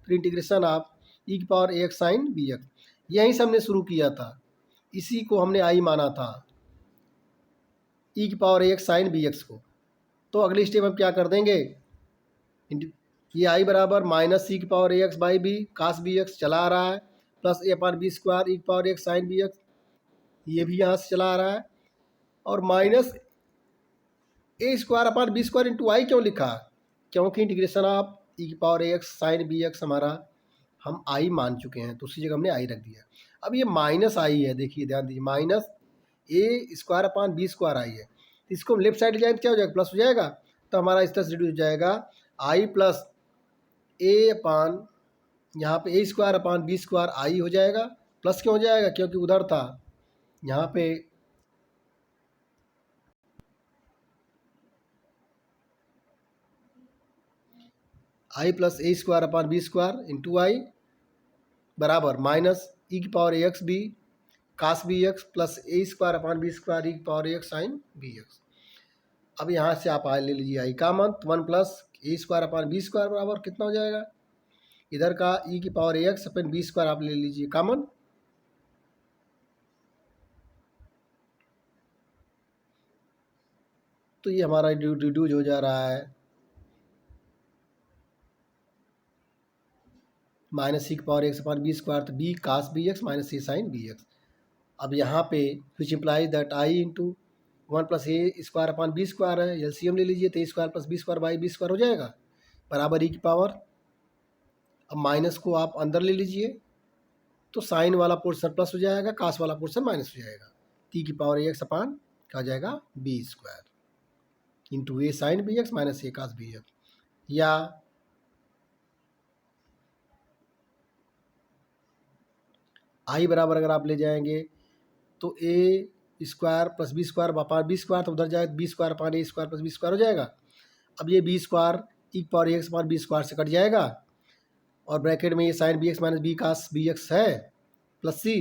फिर integration of e⁻x sin bx। यहीं से हमने शुरू किया था, इसी को हमने i माना था e⁻x sin bx को। तो अगली स्टेप हम क्या कर देंगे, ये i बराबर -e⁻x/b cos bx चला आ रहा है, plus a/b² e⁻x sin bx ये भी यहाँ से चला आ रहा है, और माइनस a²/b² इंटू आई क्यों लिखा, क्योंकि integration of e⁻x sin bx हमारा हम i मान चुके हैं तो उसी जगह हमने i रख दिया। अब ये माइनस i है, देखिए ध्यान दीजिए, माइनस a²/b² आई है, तो इसको हम लेफ्ट साइड ले जाएंगे क्या हो जाएगा, प्लस हो जाएगा। तो हमारा इस तरह से रिड्यूस हो जाएगा i प्लस a/ यहाँ पे a²/b² i हो जाएगा, प्लस क्यों हो जाएगा, क्योंकि उधर था यहाँ पे i प्लस a²/b² इंटू आई बराबर minus e⁻x/b cos bx plus a²/b² e⁻x sin bx। अब यहाँ से आप ले लीजिए आई कॉमन, तो 1 प्लस a²/b² बराबर कितना हो जाएगा, इधर का e⁻x/b² आप ले लीजिए कॉमन, तो ये हमारा रिड्यूज हो जा रहा है -e⁻x/b² तो b cos bx minus a sin bx। अब यहाँ पे which implies that i into 1 plus a²/b² है, एलसीएम ले लीजिए तो a² प्लस b² हो जाएगा बराबर e की पावर, अब माइनस को आप अंदर ले लीजिए तो साइन वाला पोर्शन प्लस हो जाएगा, कास वाला पोर्शन माइनस हो जाएगा, t⁻x अपान क्या हो जाएगा b² into a sin bx minus a cos bx, या i बराबर अगर आप ले जाएंगे तो a² प्लस b² तो उधर जाएगा b² अपान a² प्लस b² हो जाएगा। अब ये b² e⁻x अपान b² से कट जाएगा और ब्रैकेट में ये sine bx minus b cos bx है प्लस c,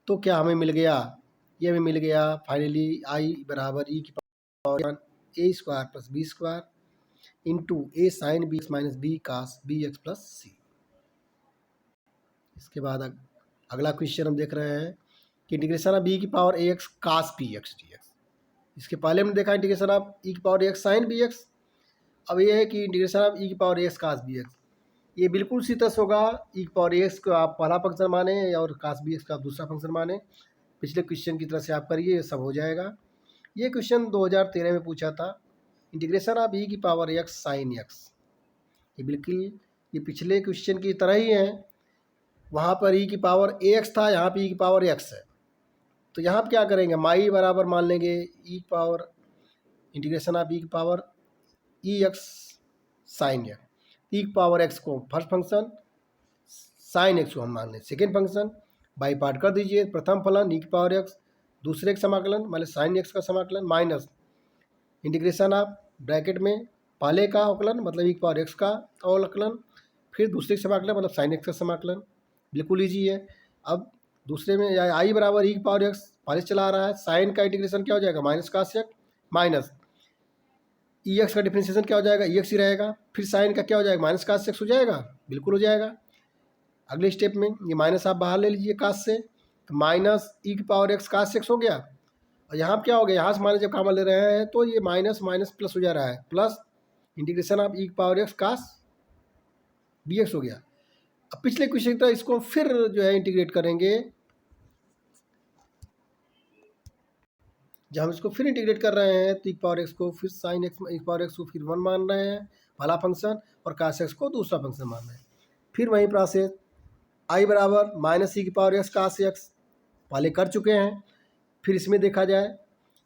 तो क्या हमें मिल गया, ये हमें मिल गया फाइनली i बराबर e की पावर a² plus b² into a sine bx minus b cos bx plus c। इसके बाद अगला क्वेश्चन हम देख रहे हैं कि इंटीग्रेशन ऑफ ई की power a x cos P x d x. इसके पहले हमने देखा इंटीग्रेशन ऑफ ई की power a x sin b x. अब ये है कि इंटीग्रेशन ऑफ ई की power a x cos b x, ये बिल्कुल उसी तरह से होगा। ई की पावर ए एक्स को आप पहला फंक्शन माने और कास बी एक्स का आप दूसरा फंक्शन माने। पिछले क्वेश्चन की तरह से आप करिए, ये सब हो जाएगा। ये क्वेश्चन 2013 में पूछा था, इंटीग्रेशन ऑफ ई की पावर एक्स साइन एक्स। ये बिल्कुल ये पिछले क्वेश्चन की तरह ही है। वहाँ पर ई की पावर ए एक्स था, यहाँ पे ई की पावर एक्स है। तो यहाँ पर क्या करेंगे, माई बराबर मान लेंगे ई की पावर इंटीग्रेशन ऑफ ई की पावर ई एक्स साइन एक्स। ई की पावर एक्स को फर्स्ट फंक्शन, साइन एक्स को हम मान लें सेकेंड फंक्शन। बाई पार्ट कर दीजिए, प्रथम फलन ई की पावर एक्स, दूसरे का समाकलन मतलब साइन एक्स का समाकलन, माइनस इंटीग्रेशन ऑफ ब्रैकेट में पहले का अवकलन मतलब ई की पावर एक्स का अवकलन, फिर दूसरे का समाकलन मतलब साइन एक्स का समाकलन। बिल्कुल ईजी है। अब दूसरे में आई बराबर ई की पावर एक्स पहले चला रहा है, साइन का इंटीग्रेशन क्या हो जाएगा माइनस कास एक्स, माइनस ई एक्स का डिफ्रेंशिएशन क्या हो जाएगा ई एक्स ही रहेगा, फिर साइन का क्या हो जाएगा माइनस कास एक्स हो जाएगा, बिल्कुल हो जाएगा। अगले स्टेप में ये माइनस आप बाहर ले लीजिए कास से, तो माइनस ई की पावर एक्स कास एक्स हो गया। और यहाँ क्या हो गया, यहाँ से माइनस जब कामन ले रहे हैं तो ये माइनस माइनस प्लस हो जा रहा है, प्लस इंटीग्रेशन ऑफ ई की power x cos b x हो गया। अब पिछले क्वेश्चन की तरह इसको फिर जो है इंटीग्रेट करेंगे। जब हम इसको फिर इंटीग्रेट कर रहे हैं तो ई पावर एक्स को फिर साइन एक्स, ई पावर एक्स को फिर 1 मान रहे हैं पहला फंक्शन, और कास एक्स को दूसरा फंक्शन मान रहे हैं। फिर वही प्रोसेस, आई बराबर माइनस ई की पावर एक्स कास एक्स पहले कर चुके हैं। फिर इसमें देखा जाए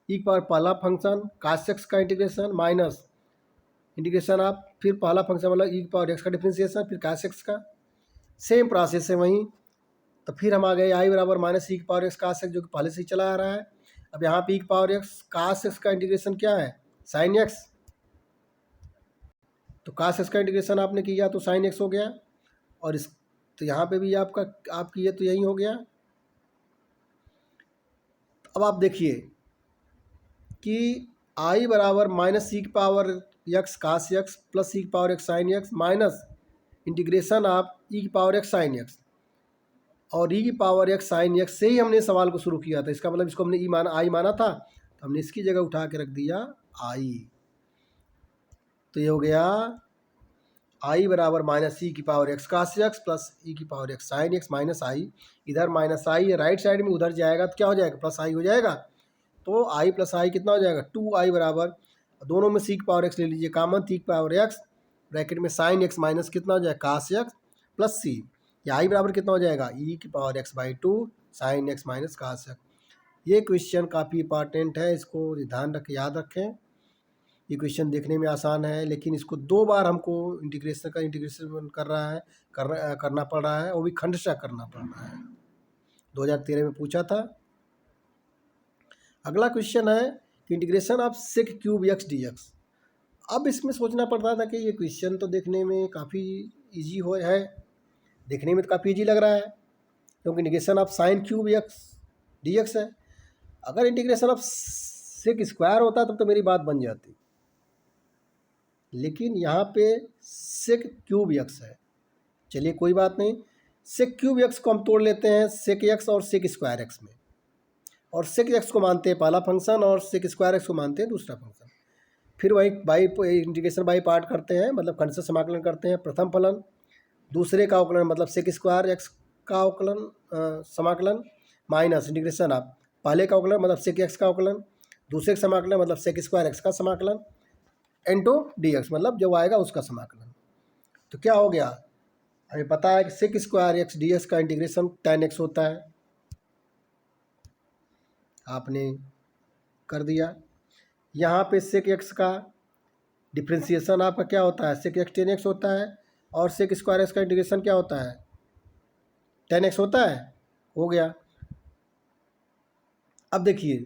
ई की पावर पहला फंक्शन कास एक्स का इंटीग्रेशन माइनस इंटीग्रेशन आप फिर पहला फंक्शन मतलब ई की पावर एक्स का डिफ्रेंशिएशन, फिर कास एक्स का सेम प्रोसेस है वहीं। तो फिर हम आ गए आई बराबर माइनस ई की पावर एक्स कास एक्स, जो कि पहले से ही चला आ रहा है। अब यहाँ पे ई की पावर एक्स कास एक्स का इंटीग्रेशन क्या है साइन एक्स, तो कास एक्स का इंटीग्रेशन आपने किया तो साइन एक्स हो गया। और इस तो यहाँ पे भी आपका आप किए तो यही हो गया। अब आप देखिए कि आई बराबर माइनस ई की power x cos x plus e की power x sign x minus integration आप ई की पावर एक्स साइन एक्स, और ई की पावर एक्स साइन एक्स से ही हमने सवाल को शुरू किया था। इसका मतलब इसको हमने ई माना आई माना था, तो हमने इसकी जगह उठा के रख दिया आई। तो ये हो गया आई बराबर माइनस ई की power x cos x plus e की power x sign x minus I. इधर माइनस आई राइट साइड में, उधर जाएगा तो क्या हो जाएगा प्लस आई हो जाएगा। तो आई प्लस आई कितना हो जाएगा 2i बराबर, दोनों में सी की पावर एक्स ले लीजिए कामन, सी की पावर एक्स ब्रैकेट में साइन एक्स माइनस कितना हो जाएगा कास एक्स प्लस सी। या आई बराबर कितना हो जाएगा ई की power x by 2 sine x minus cos x. ये क्वेश्चन काफ़ी इंपॉर्टेंट है, इसको ध्यान रख याद रखें। ये क्वेश्चन देखने में आसान है, लेकिन इसको 2 बार हमको इंटीग्रेशन कर रहा है करना पड़ रहा है, वो भी खंडशः करना पड़ रहा है। 2013 में पूछा था। अगला क्वेश्चन है कि integration of sec cube x d x. अब इसमें सोचना पड़ता था कि ये क्वेश्चन तो देखने में काफ़ी इजी हो है, देखने में तो काफ़ी इजी लग रहा है क्योंकि integration of sine cube x d x है। अगर इंटीग्रेशन ऑफ सेक स्क्वायर होता तब तो मेरी बात बन जाती, लेकिन यहाँ पे सेक क्यूब एक्स है। चलिए कोई बात नहीं, सेक क्यूब एक्स को हम तोड़ लेते हैं सेक एक्स और सेक स्क्वायर एक्स में, और सेक एक्स को मानते हैं पहला फंक्शन और सेक स्क्वायर एक्स को मानते हैं दूसरा फंक्शन। फिर वही बाई इंटीग्रेशन बाई पार्ट करते हैं मतलब खंड समाकलन करते हैं। प्रथम फलन दूसरे का अवकलन मतलब सेक स्क्वायर एक्स का अवकलन समाकलन माइनस इंटीग्रेशन आप पहले का अवकलन मतलब सेक एक्स का अवकलन, दूसरे का समाकलन मतलब सेक स्क्वायर एक्स का समाकलन इनटू डी एक्स मतलब जो आएगा उसका समाकलन। तो क्या हो गया, हमें पता है कि sec square x d x का इंटीग्रेशन tan x होता है, आपने कर दिया। यहाँ पे सेक एक्स का डिफ्रेंसिएशन आपका क्या होता है सेक एक्स tan x होता है, और सेक स्क्वायर एक्स का इंटीग्रेशन क्या होता है tan x होता है, हो गया। अब देखिए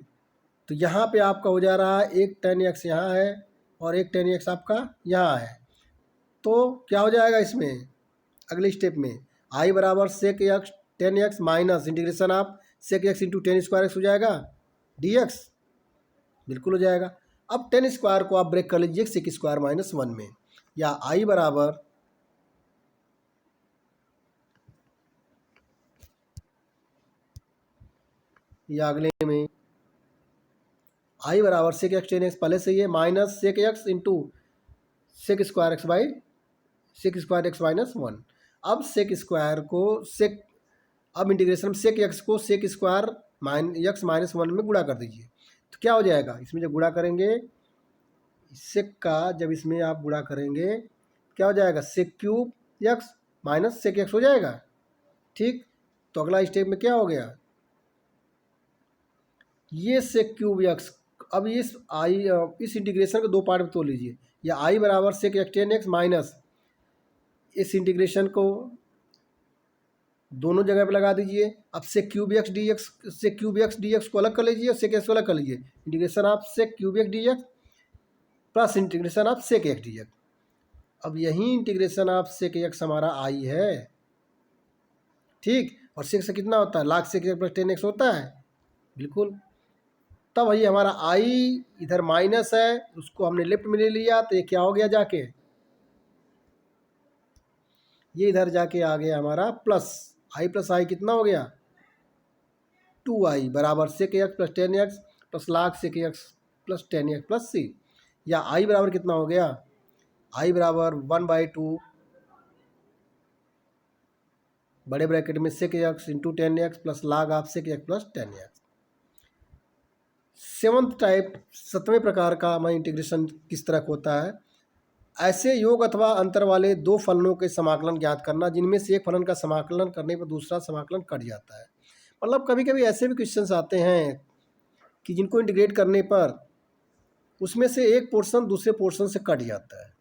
तो यहाँ पे आपका हो जा रहा है एक tan x यहाँ है और एक tan x आपका यहाँ है, तो क्या हो जाएगा इसमें अगले स्टेप में आई बराबर sec x tan x minus integration आप sec x into tan square x हो जाएगा डी एक्स, बिल्कुल हो जाएगा। अब tan स्क्वायर को आप ब्रेक कर लीजिए सेक स्क्वायर माइनस 1 में, या आई बराबर या अगले में आई बराबर सेक एक्स टेन एक्स पहले से ही है minus sec x into sec square x by sec square x minus one. अब सेक स्क्वायर को सेक, अब इंटीग्रेशन में सेक एक्स को sec square x minus one में गुणा कर दीजिए तो क्या हो जाएगा। इसमें जब गुणा करेंगे सेक का, जब इसमें आप गुणा करेंगे क्या हो जाएगा, sec cube x minus sec x हो जाएगा। ठीक, तो अगला स्टेप में क्या हो गया, ये सेक क्यूब एक्स, अब इस इंटीग्रेशन को दो पार्ट में तोड़ लीजिए, या आई बराबर sec x tan x minus इस इंटीग्रेशन को दोनों जगह पे लगा दीजिए। अब sec cube x d x, sec cube x d x को अलग कर लीजिए और सेक एक्स को अलग कर लीजिए। Integration of sec cube x d x plus integration of sec x d x. अब यही इंटीग्रेशन ऑफ सेक एक्स हमारा आई है। ठीक, और सेक से कितना होता है, log sec x plus tan x होता है, बिल्कुल। तब वही हमारा आई इधर माइनस है, उसको हमने लेफ्ट में ले लिया तो ये क्या हो गया जाके, ये इधर जाके आ गया हमारा प्लस आई प्लस आई कितना हो गया 2i बराबर sec x plus tan x plus log sec x plus tan x plus c, या आई बराबर कितना हो गया, आई बराबर 1/2 बड़े ब्रैकेट में sec x into tan x plus log of sec x plus tan x. सातवें प्रकार का हमारा इंटीग्रेशन किस तरह होता है, ऐसे योग अथवा अंतर वाले दो फलनों के समाकलन ज्ञात करना जिनमें से एक फलन का समाकलन करने पर दूसरा समाकलन कट जाता है। मतलब कभी कभी ऐसे भी क्वेश्चंस आते हैं कि जिनको इंटीग्रेट करने पर उसमें से एक पोर्शन दूसरे पोर्शन से कट जाता है।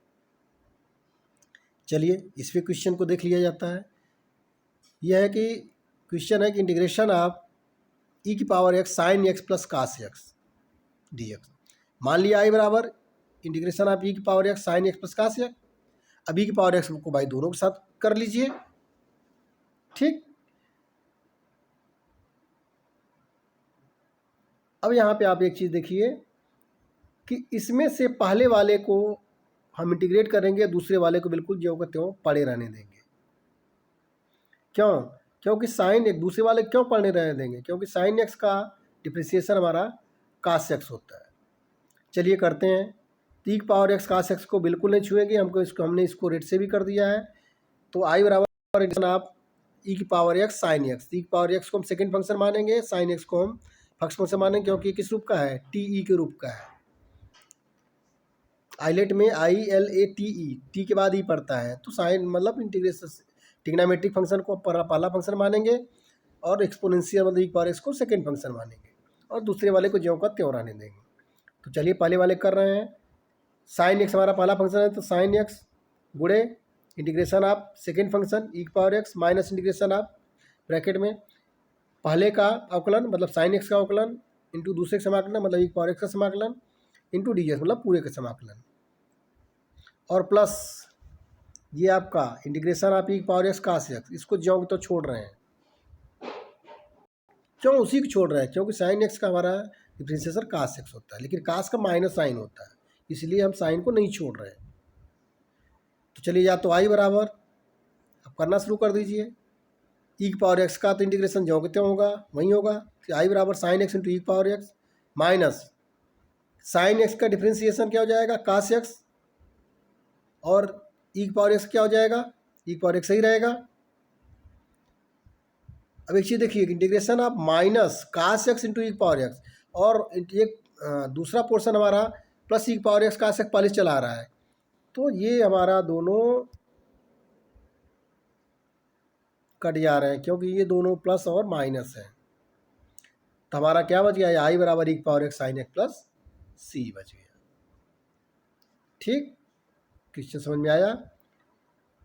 चलिए इस पे क्वेश्चन को देख लिया जाता है। यह है कि क्वेश्चन है कि इंटीग्रेशन ऑफ ई की power x sign x plus cos x d x. मान लिया आई बराबर इंटीग्रेशन ऑफ ई की power x sign x plus cos x. अब ई की पावर एक्स को भाई दोनों के साथ कर लीजिए। ठीक, अब यहाँ पे आप एक चीज़ देखिए कि इसमें से पहले वाले को हम इंटीग्रेट करेंगे, दूसरे वाले को बिल्कुल ज्यों का त्यों पड़े रहने देंगे। क्यों, क्योंकि साइन एक दूसरे वाले क्यों पड़े रहने देंगे, क्योंकि साइन एक्स का डिप्रिसिएशन हमारा कास एक्स होता है। चलिए करते हैं, ई की पावर एक्स कास एक्स को बिल्कुल नहीं छुएंगे, हमने इसको रेट से भी कर दिया है। तो आई बराबर आप ई की power x sine x, e की पावर एक्स को हम सेकेंड फंक्शन मानेंगे, साइन एक्स को हम फर्स्ट फंक्शन मानेंगे, क्योंकि किस रूप का है, टी ई के रूप का है। आइलेट में ILATE, टी के बाद ई पड़ता है, तो साइन मतलब इंटीग्रेशन ट्रिग्नोमेट्रिक फंक्शन को पहला फंक्शन मानेंगे और एक्सपोनेंशियल मतलब ई की पावर एक्स को सेकेंड फंक्शन मानेंगे और दूसरे वाले को ज्यों का त्यों रहने देंगे। तो चलिए पहले वाले कर रहे हैं। साइन एक्स हमारा पहला फंक्शन है, तो साइन एक्स गुणे इंटीग्रेशन ऑफ सेकेंड फंक्शन ई की power x minus integration of bracket में पहले का अवकलन मतलब साइन एक्स का अवकलन इंटू दूसरे का समाकलन मतलब ई की पावर एक्स का समाकलन इंटू डी एक्स मतलब पूरे का समाकलन, और प्लस ये आपका इंटीग्रेशन ऑफ ई की पावर एक्स कास एक्स। इसको ज्यों तो छोड़ रहे हैं, क्यों उसी को छोड़ रहे हैं, क्योंकि साइन एक्स का हमारा डिफ्रेंशिएशन कास एक्स होता है, लेकिन कास का माइनस साइन होता है, इसलिए हम साइन को नहीं छोड़ रहे हैं। तो चलिए या तो आई बराबर अब करना शुरू कर दीजिए, ई की पावर एक्स का तो इंटीग्रेशन ज्यों के त्यों होगा वही होगा, तो आई बराबर साइन एक्स इंटू ई की power x minus sine x का डिफ्रेंशिएशन क्या हो जाएगा कास एक्स, और ई की पावर एक्स क्या हो जाएगा, ई की पावर एक्स सही रहेगा। अब एक चीज़ देखिए, integration of minus cos x into e की पावर एक्स और एक दूसरा पोर्शन हमारा प्लस ई की पावर एक्स कास एक्स पहले चला रहा है, तो ये हमारा दोनों कट जा रहे हैं क्योंकि ये दोनों प्लस और माइनस है। तो हमारा क्या बच गया, आई बराबर ई की power x sign x plus c बच गया। ठीक, क्वेश्चन समझ में आया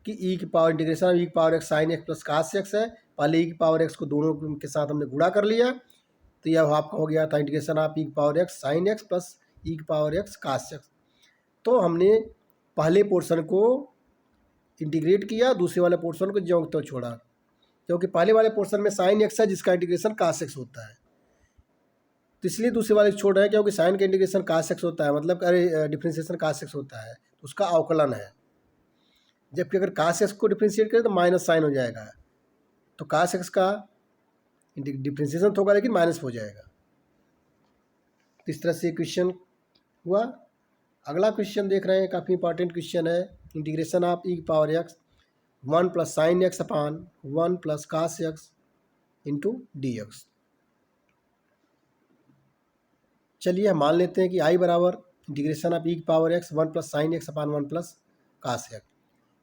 कि ई की पावर इंटीग्रेशन ई की power x sign x plus cos x है, पहले ई की पावर एक्स को दोनों के साथ हमने गुणा कर लिया, तो यह आपका हो गया था इंटीग्रेशन ऑफ ई की power x sign x plus e की पावर एक्स कास एक्स। तो हमने पहले पोर्शन को इंटीग्रेट किया, दूसरे वाले पोर्शन को ज्यों तो छोड़ा, क्योंकि पहले वाले पोर्शन में साइन एक्स है जिसका इंटीग्रेशन कास एक्स होता है, तो इसलिए दूसरे वाले छोड़ रहे हैं क्योंकि साइन का इंटीग्रेशन कास एक्स होता है, मतलब अरे डिफ्रेंशिएशन कास एक्स होता है तो उसका अवकलन है। जबकि अगर कास एक्स को डिफ्रेंशिएट करें तो माइनस साइन हो जाएगा, तो कास एक्स का डिफ्रेंसिएशन होगा लेकिन माइनस हो जाएगा। तो इस तरह से क्वेश्चन हुआ। अगला क्वेश्चन देख रहे हैं, काफ़ी इंपॉर्टेंट क्वेश्चन है। Integration of e power x 1 plus sine x upon 1 plus cos x into d x. चलिए हम मान लेते हैं कि आई बराबर integration of e power x 1 plus sine x upon 1 plus cos x.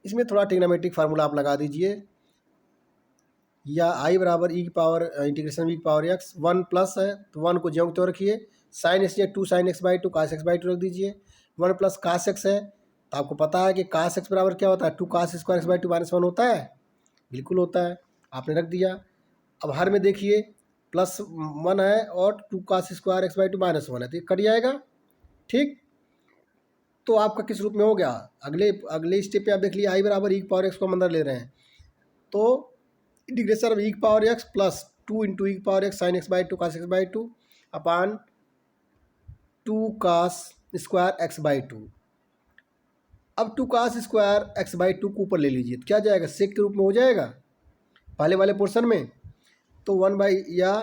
इसमें थोड़ा ट्रिग्नोमेट्रिक फार्मूला आप लगा दीजिए, या आई बराबर ई की पावर इंटीग्रेशन ई पावर एक्स 1 प्लस है तो 1 को ज्यों त्यों रखिए, साइन एक्स या 2 sine x by 2 cos x by 2 रख दीजिए। 1 प्लस कास एक्स है तो आपको पता है कि कास एक्स बराबर क्या होता है, 2 cos square x by 2 minus 1 होता है, बिल्कुल होता है, आपने रख दिया। अब हर में देखिए प्लस 1 है और 2 cos square x by 2 minus 1 है, तो ये कट जाएगा। ठीक, तो आपका किस रूप में हो गया, अगले अगले स्टेप पे आप देख लीजिए, आई बराबर ई की पावर एक्स को हम अंदर ले रहे हैं, तो इंटीग्रेशन ऑफ ई की power x plus 2 into e की power x sign x by 2 cos x by 2 upon 2 cos square x by 2। अब 2 कास स्क्वायर एक्स बाई 2 को ऊपर ले लीजिए, तो क्या जाएगा, सेक के रूप में हो जाएगा पहले वाले पोर्शन में। तो 1 बाई या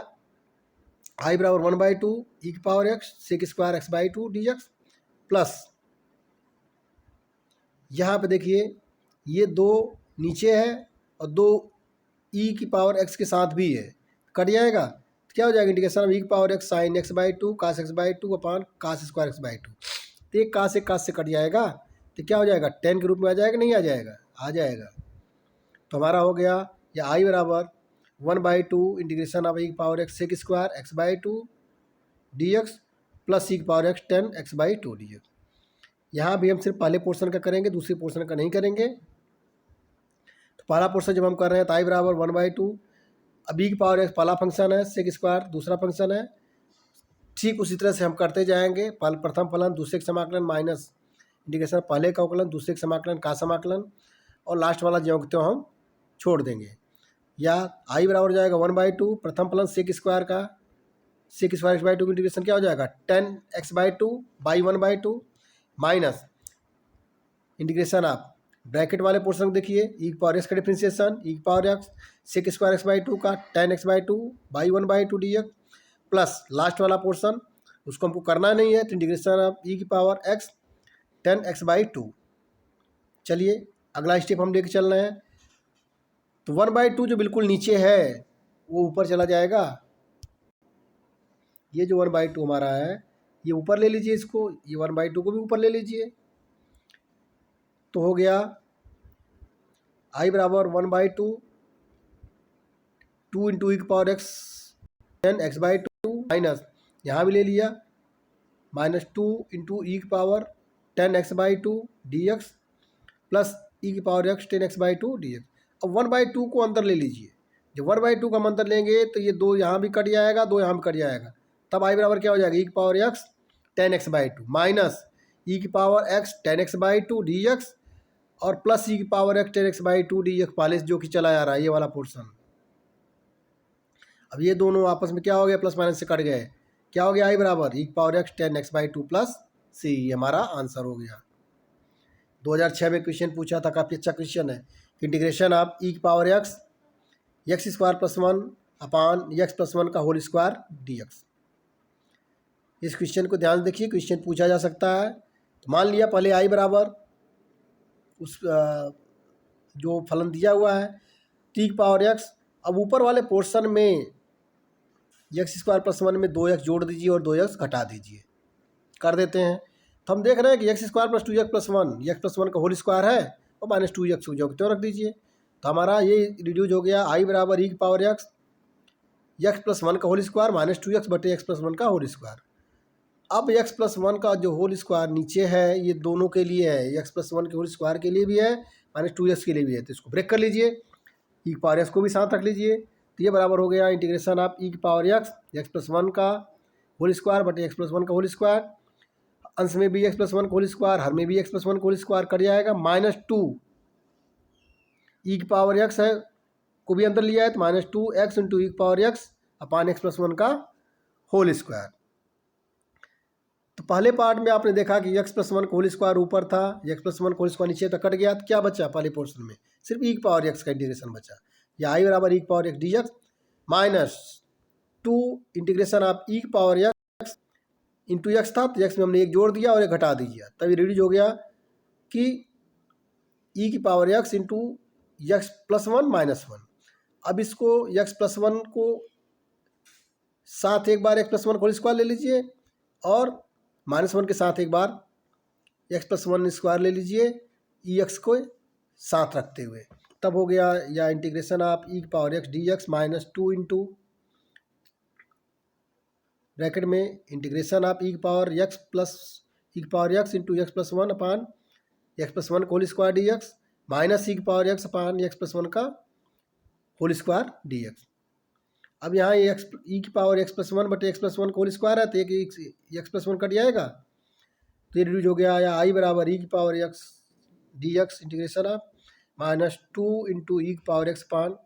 आई बराबर 1 बाई 2 ई की power x sec square x by 2 d x plus यहाँ पे देखिए ये 2 नीचे है और 2 ई की पावर एक्स के साथ भी है, कट जाएगा, तो क्या हो जाएगा, इंटीग्रेशन ऑफ ई की power x sign x by 2 cos x by 2 upon cos square x by 2। तो एक कास से कट जाएगा, तो क्या हो जाएगा, 10 के रूप में आ जाएगा, नहीं आ जाएगा, आ जाएगा। तो हमारा हो गया या आई बराबर 1 बाई 2 इंटीग्रेशन ऑफ ई की power x sec square x by 2 d x plus e की power x 10 x by 2 d x. यहाँ भी हम सिर्फ पहले पोर्शन का करेंगे, दूसरे पोर्शन का नहीं करेंगे। तो पहला पोर्शन जब हम कर रहे हैं तो आई बराबर 1 बाई 2, अब ई की पावर एक्स पहला फंक्शन है, सेक स्क्वायर दूसरा फंक्शन है, ठीक उसी तरह से हम करते जाएंगे। प्रथम फलन दूसरे का समाकलन माइनस इंटीग्रेशन पहले का अवकलन दूसरे का समाकलन का समाकलन, और लास्ट वाला जो तो हम छोड़ देंगे। या आई बराबर हो जाएगा 1 बाई 2 प्रथम फलन सेक स्क्वायर का sec square x by 2 integration क्या हो जाएगा 10 x by 2 by 1 by 2 minus integration आप ब्रैकेट वाले पोर्शन को देखिए ई की पावर एक्स का डिफ्रेंसिएशन ई की power x sec square x by 2 का 10 x by 2 by 1 by 2 d x plus last वाला पोर्शन उसको हमको करना नहीं है, तो इंटीग्रेशन ऑफ ई की पावर एक्स 10 एक्स बाई 2। चलिए अगला स्टेप हम लेके चल रहे हैं, तो 1 बाई 2 जो बिल्कुल नीचे है वो ऊपर चला जाएगा, ये जो 1 बाई 2 हमारा है ये ऊपर ले लीजिए, इसको ये 1 बाई 2 को भी ऊपर ले लीजिए, तो हो गया आई बराबर 1 बाई 2 2 इंटू ई की power x 10 x by 2 minus यहाँ भी ले लिया माइनस 2 इंटू ई की power 10 x by 2 d x plus e की power x 10 x by 2 d x. अब 1 बाई 2 को अंदर ले लीजिए, जब 1 बाई 2 का हम अंदर लेंगे तो ये 2 यहाँ भी कट जाएगा, 2 यहाँ भी कट जाएगा, तब आई बराबर क्या हो जाएगा ई की power x 10 x by 2 minus e की power x 10 x by 2 d x और प्लस ई की power x 10 x by 2 d x पहले जो कि चला जा रहा है ये वाला पोर्शन। अब ये दोनों आपस में क्या हो गया, प्लस माइनस से कट गए, क्या हो गया आई बराबर ई की power x 10 x by 2 plus c, ये हमारा आंसर हो गया। 2006 में क्वेश्चन पूछा था, काफ़ी अच्छा क्वेश्चन है, इंटीग्रेशन ऑफ ई की power x x square plus 1 अपान एक्स प्लस 1 का होल स्क्वायर डी एक्स। इस क्वेश्चन को ध्यान देखिए, क्वेश्चन पूछा जा सकता है। तो मान लिया पहले आई बराबर उस जो फलन दिया हुआ है टी की पावर एक्स, अब ऊपर वाले पोर्शन में एक्स स्क्वायर प्लस 1 में 2x जोड़ दीजिए और 2x घटा दीजिए, कर देते हैं। तो हम देख रहे हैं कि x square plus 2x plus 1 x plus 1 का होल स्क्वायर है और माइनस 2x को जो क्यों रख दीजिए, तो हमारा ये रिड्यूज हो गया आई बराबर ई की पावर एक्स एक्स प्लस 1 का होल स्क्वायर माइनस 2x बटे एक्स प्लस 1 का होल स्क्वायर। अब एक्स प्लस 1 का जो होल स्क्वायर नीचे है ये दोनों के लिए है, एक्स प्लस 1 के होल स्क्वायर के लिए भी है माइनस 2x के लिए भी है, तो इसको ब्रेक कर लीजिए, ई की पावर एक्स को भी साथ रख लीजिए, तो ये बराबर हो गया इंटीग्रेशन ऑफ ई की पावर एक्स एक्स प्लस 1 का होल स्क्वायर बटे एक्स प्लस 1 का होल स्क्वायर, अंश में भी एक्स प्लस 1 का होल स्क्वायर हर में भी एक्स प्लस 1 का होल स्क्वायर कट जाएगा, माइनस 2 ई की पावर एक्स है को भी अंदर लिया है, तो माइनस 2x इंटू ई की power x upon x plus 1 का होल स्क्वायर। तो पहले पार्ट में आपने देखा कि एक्स प्लस 1 का होल स्क्वायर ऊपर था, एक्स प्लस 1 का होल स्क्वायर नीचे था, कट गया, तो क्या बचा पहले पोर्शन में सिर्फ ई की पावर एक्स का इंटीग्रेशन बचा, या आई बराबर ई की power x d x minus two integration of e की पावर एक्स इंटू एक्स था, तो एक्स में हमने एक जोड़ दिया और एक घटा दीजिए, तब ये रिड्यूस हो गया कि ई की power x into x plus one minus one. अब इसको एक्स प्लस वन को साथ एक बार x plus one whole square ले लीजिए और माइनस वन के साथ एक बार एक्स प्लस वन स्क्वायर ले लीजिए ई एक्स को साथ रखते हुए, तब हो गया या इंटीग्रेशन ऑफ ई की power x d x minus two into bracket में इंटीग्रेशन ऑफ ई की पावर एक्स प्लस ई की power x into x plus one upon x plus one whole square d x minus e की power x upon x plus one का whole square d x. अब यहाँ ये x e की power x plus one बटे x plus one का whole square है, तो एक एक्स प्लस वन कट जाएगा, तो ये रिड्यूस हो गया या आई बराबर ई की power x d x integration of minus two into e की power x upon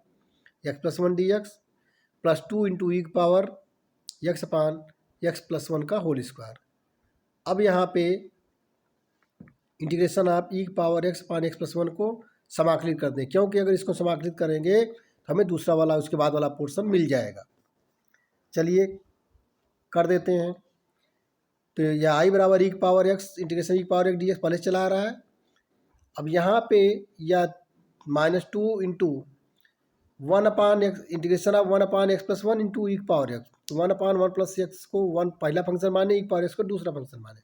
x plus one d x plus two into e की power x upon x plus one का whole square. अब यहाँ पे integration of e की power x upon x plus one को समाकलित कर दें, क्योंकि अगर इसको समाकलित करेंगे तो हमें दूसरा वाला उसके बाद वाला पोर्शन मिल जाएगा। चलिए कर देते हैं। तो यह आई बराबर ई की पावर एक्स इंटीग्रेशन ई की पावर एक्स डी एक्स पहले चला आ रहा है। अब यहाँ पे या minus two into one upon x integration of one upon x plus one into e की पावर एक्स, तो one upon one plus x को वन पहला फंक्शन माने, ई की पावर एक्स को दूसरा फंक्शन माने,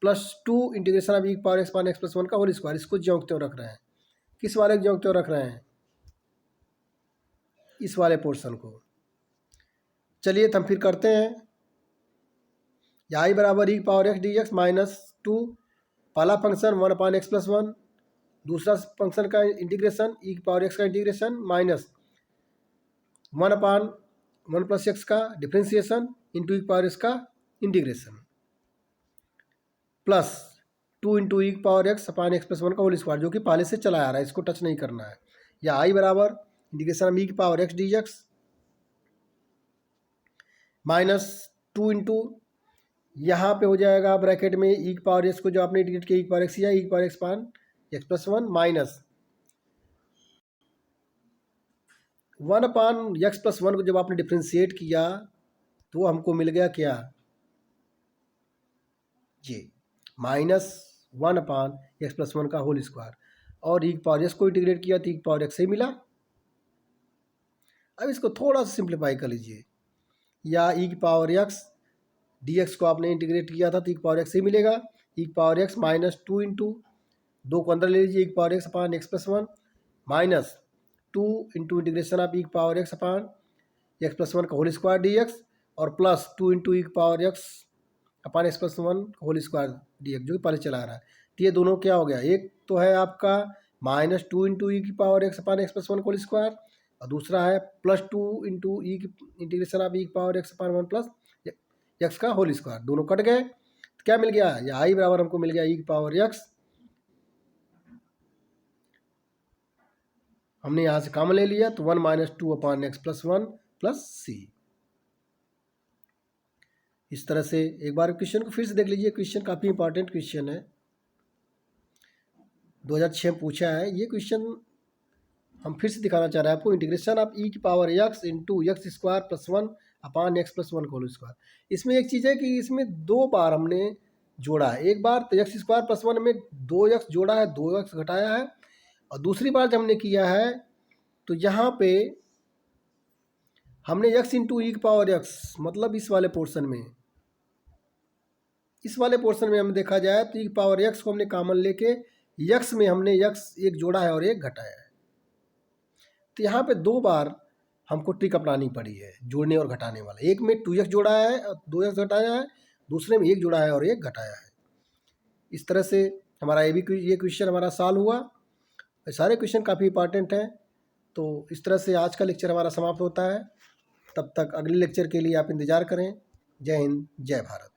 plus two integration of e की power x upon x plus one का होल स्क्वायर। इसको ज्योंकते हुए रख रहे हैं, किस वाले को ज्योंकते हुए रख रहे हैं, इस वाले पोर्शन को। चलिए तो हम फिर करते हैं। या आई बराबर ई की power x d x minus two पहला function one upon x plus one, दूसरा फंक्शन का इंटीग्रेशन ई की पावर एक्स का integration minus one upon one plus x का डिफ्रेंसिएशन इंटू ई की पावर एक्स का integration plus two into e की power x upon x plus one का whole square, जो कि पहले से चला आ रहा है, इसको टच नहीं करना है। या आई बराबर इंटीग्रेशन ऑफ ई की power x d x minus two into यहाँ पे हो जाएगा ब्रैकेट में ई की पावर एक्स को जो आपने इंटीग्रेट किया ई की पावर एक्स या ई की पावर एक्स पान x plus one minus one upon x plus one को जब आपने डिफ्रेंशिएट किया तो हमको मिल गया क्या, ये minus one upon x plus one का होल स्क्वायर, और ई की पावर एक्स को इंटीग्रेट किया तो ई की पावर एक्स से मिला। अब इसको थोड़ा सा सिंप्लीफाई कर लीजिए। या ई की पावर एक्स डी एक्स को आपने इंटीग्रेट किया था तो ई की पावर एक्स से मिलेगा, ई की power x minus two into दो को अंदर ले लीजिए ई की power x upon x plus one minus two into integration of e की power x upon x plus one का होल स्क्वायर डी एक्स और प्लस टू इंटू ई की power x upon x plus one whole square d x, जो कि पहले चला आ रहा है। तो ये दोनों क्या हो गया, एक तो है आपका माइनस टू इंटू ई की power x upon x plus one whole square और दूसरा है प्लस टू इंटू ई की इंटीग्रेशन ऑफ ई की power x upon one plus x का होल स्क्वायर। दोनों कट गए तो क्या मिल गया, या आई बराबर हमको मिल गया ई की पावर एक्स, हमने यहाँ से कॉमन ले लिया तो one minus two upon x plus one plus c. इस तरह से एक बार क्वेश्चन को फिर से देख लीजिए, क्वेश्चन काफ़ी इंपॉर्टेंट क्वेश्चन है, 2006 में पूछा है ये क्वेश्चन। हम फिर से दिखाना चाह रहे हैं आपको, इंटीग्रेशन ऑफ ई की power x into x square plus one upon x plus one whole square. इसमें एक चीज़ है कि इसमें दो बार हमने जोड़ा है, एक बार तो एक्स स्क्वायर प्लस वन में दो एक्स जोड़ा है, दो एक्स घटाया है, और दूसरी बार जब हमने किया है तो यहाँ पे हमने एक्स इंटू ई की पावर एक्स, मतलब इस वाले पोर्शन में, इस वाले पोर्शन में हम देखा जाए तो ई की पावर एक्स को हमने कॉमन लेके एक्स में हमने एक्स एक जोड़ा है और एक घटाया है। तो यहाँ पे दो बार हमको ट्रिक अपनानी पड़ी है जोड़ने और घटाने वाला, एक में टू एक्स जोड़ा है और दो एक्स घटाया है, दूसरे में एक जोड़ा है और एक घटाया है। इस तरह से हमारा ये क्वेश्चन हमारा सॉल्व हुआ। सारे क्वेश्चन काफ़ी इंपॉर्टेंट हैं। तो इस तरह से आज का लेक्चर हमारा समाप्त होता है। तब तक अगले लेक्चर के लिए आप इंतज़ार करें। जय हिंद, जय भारत।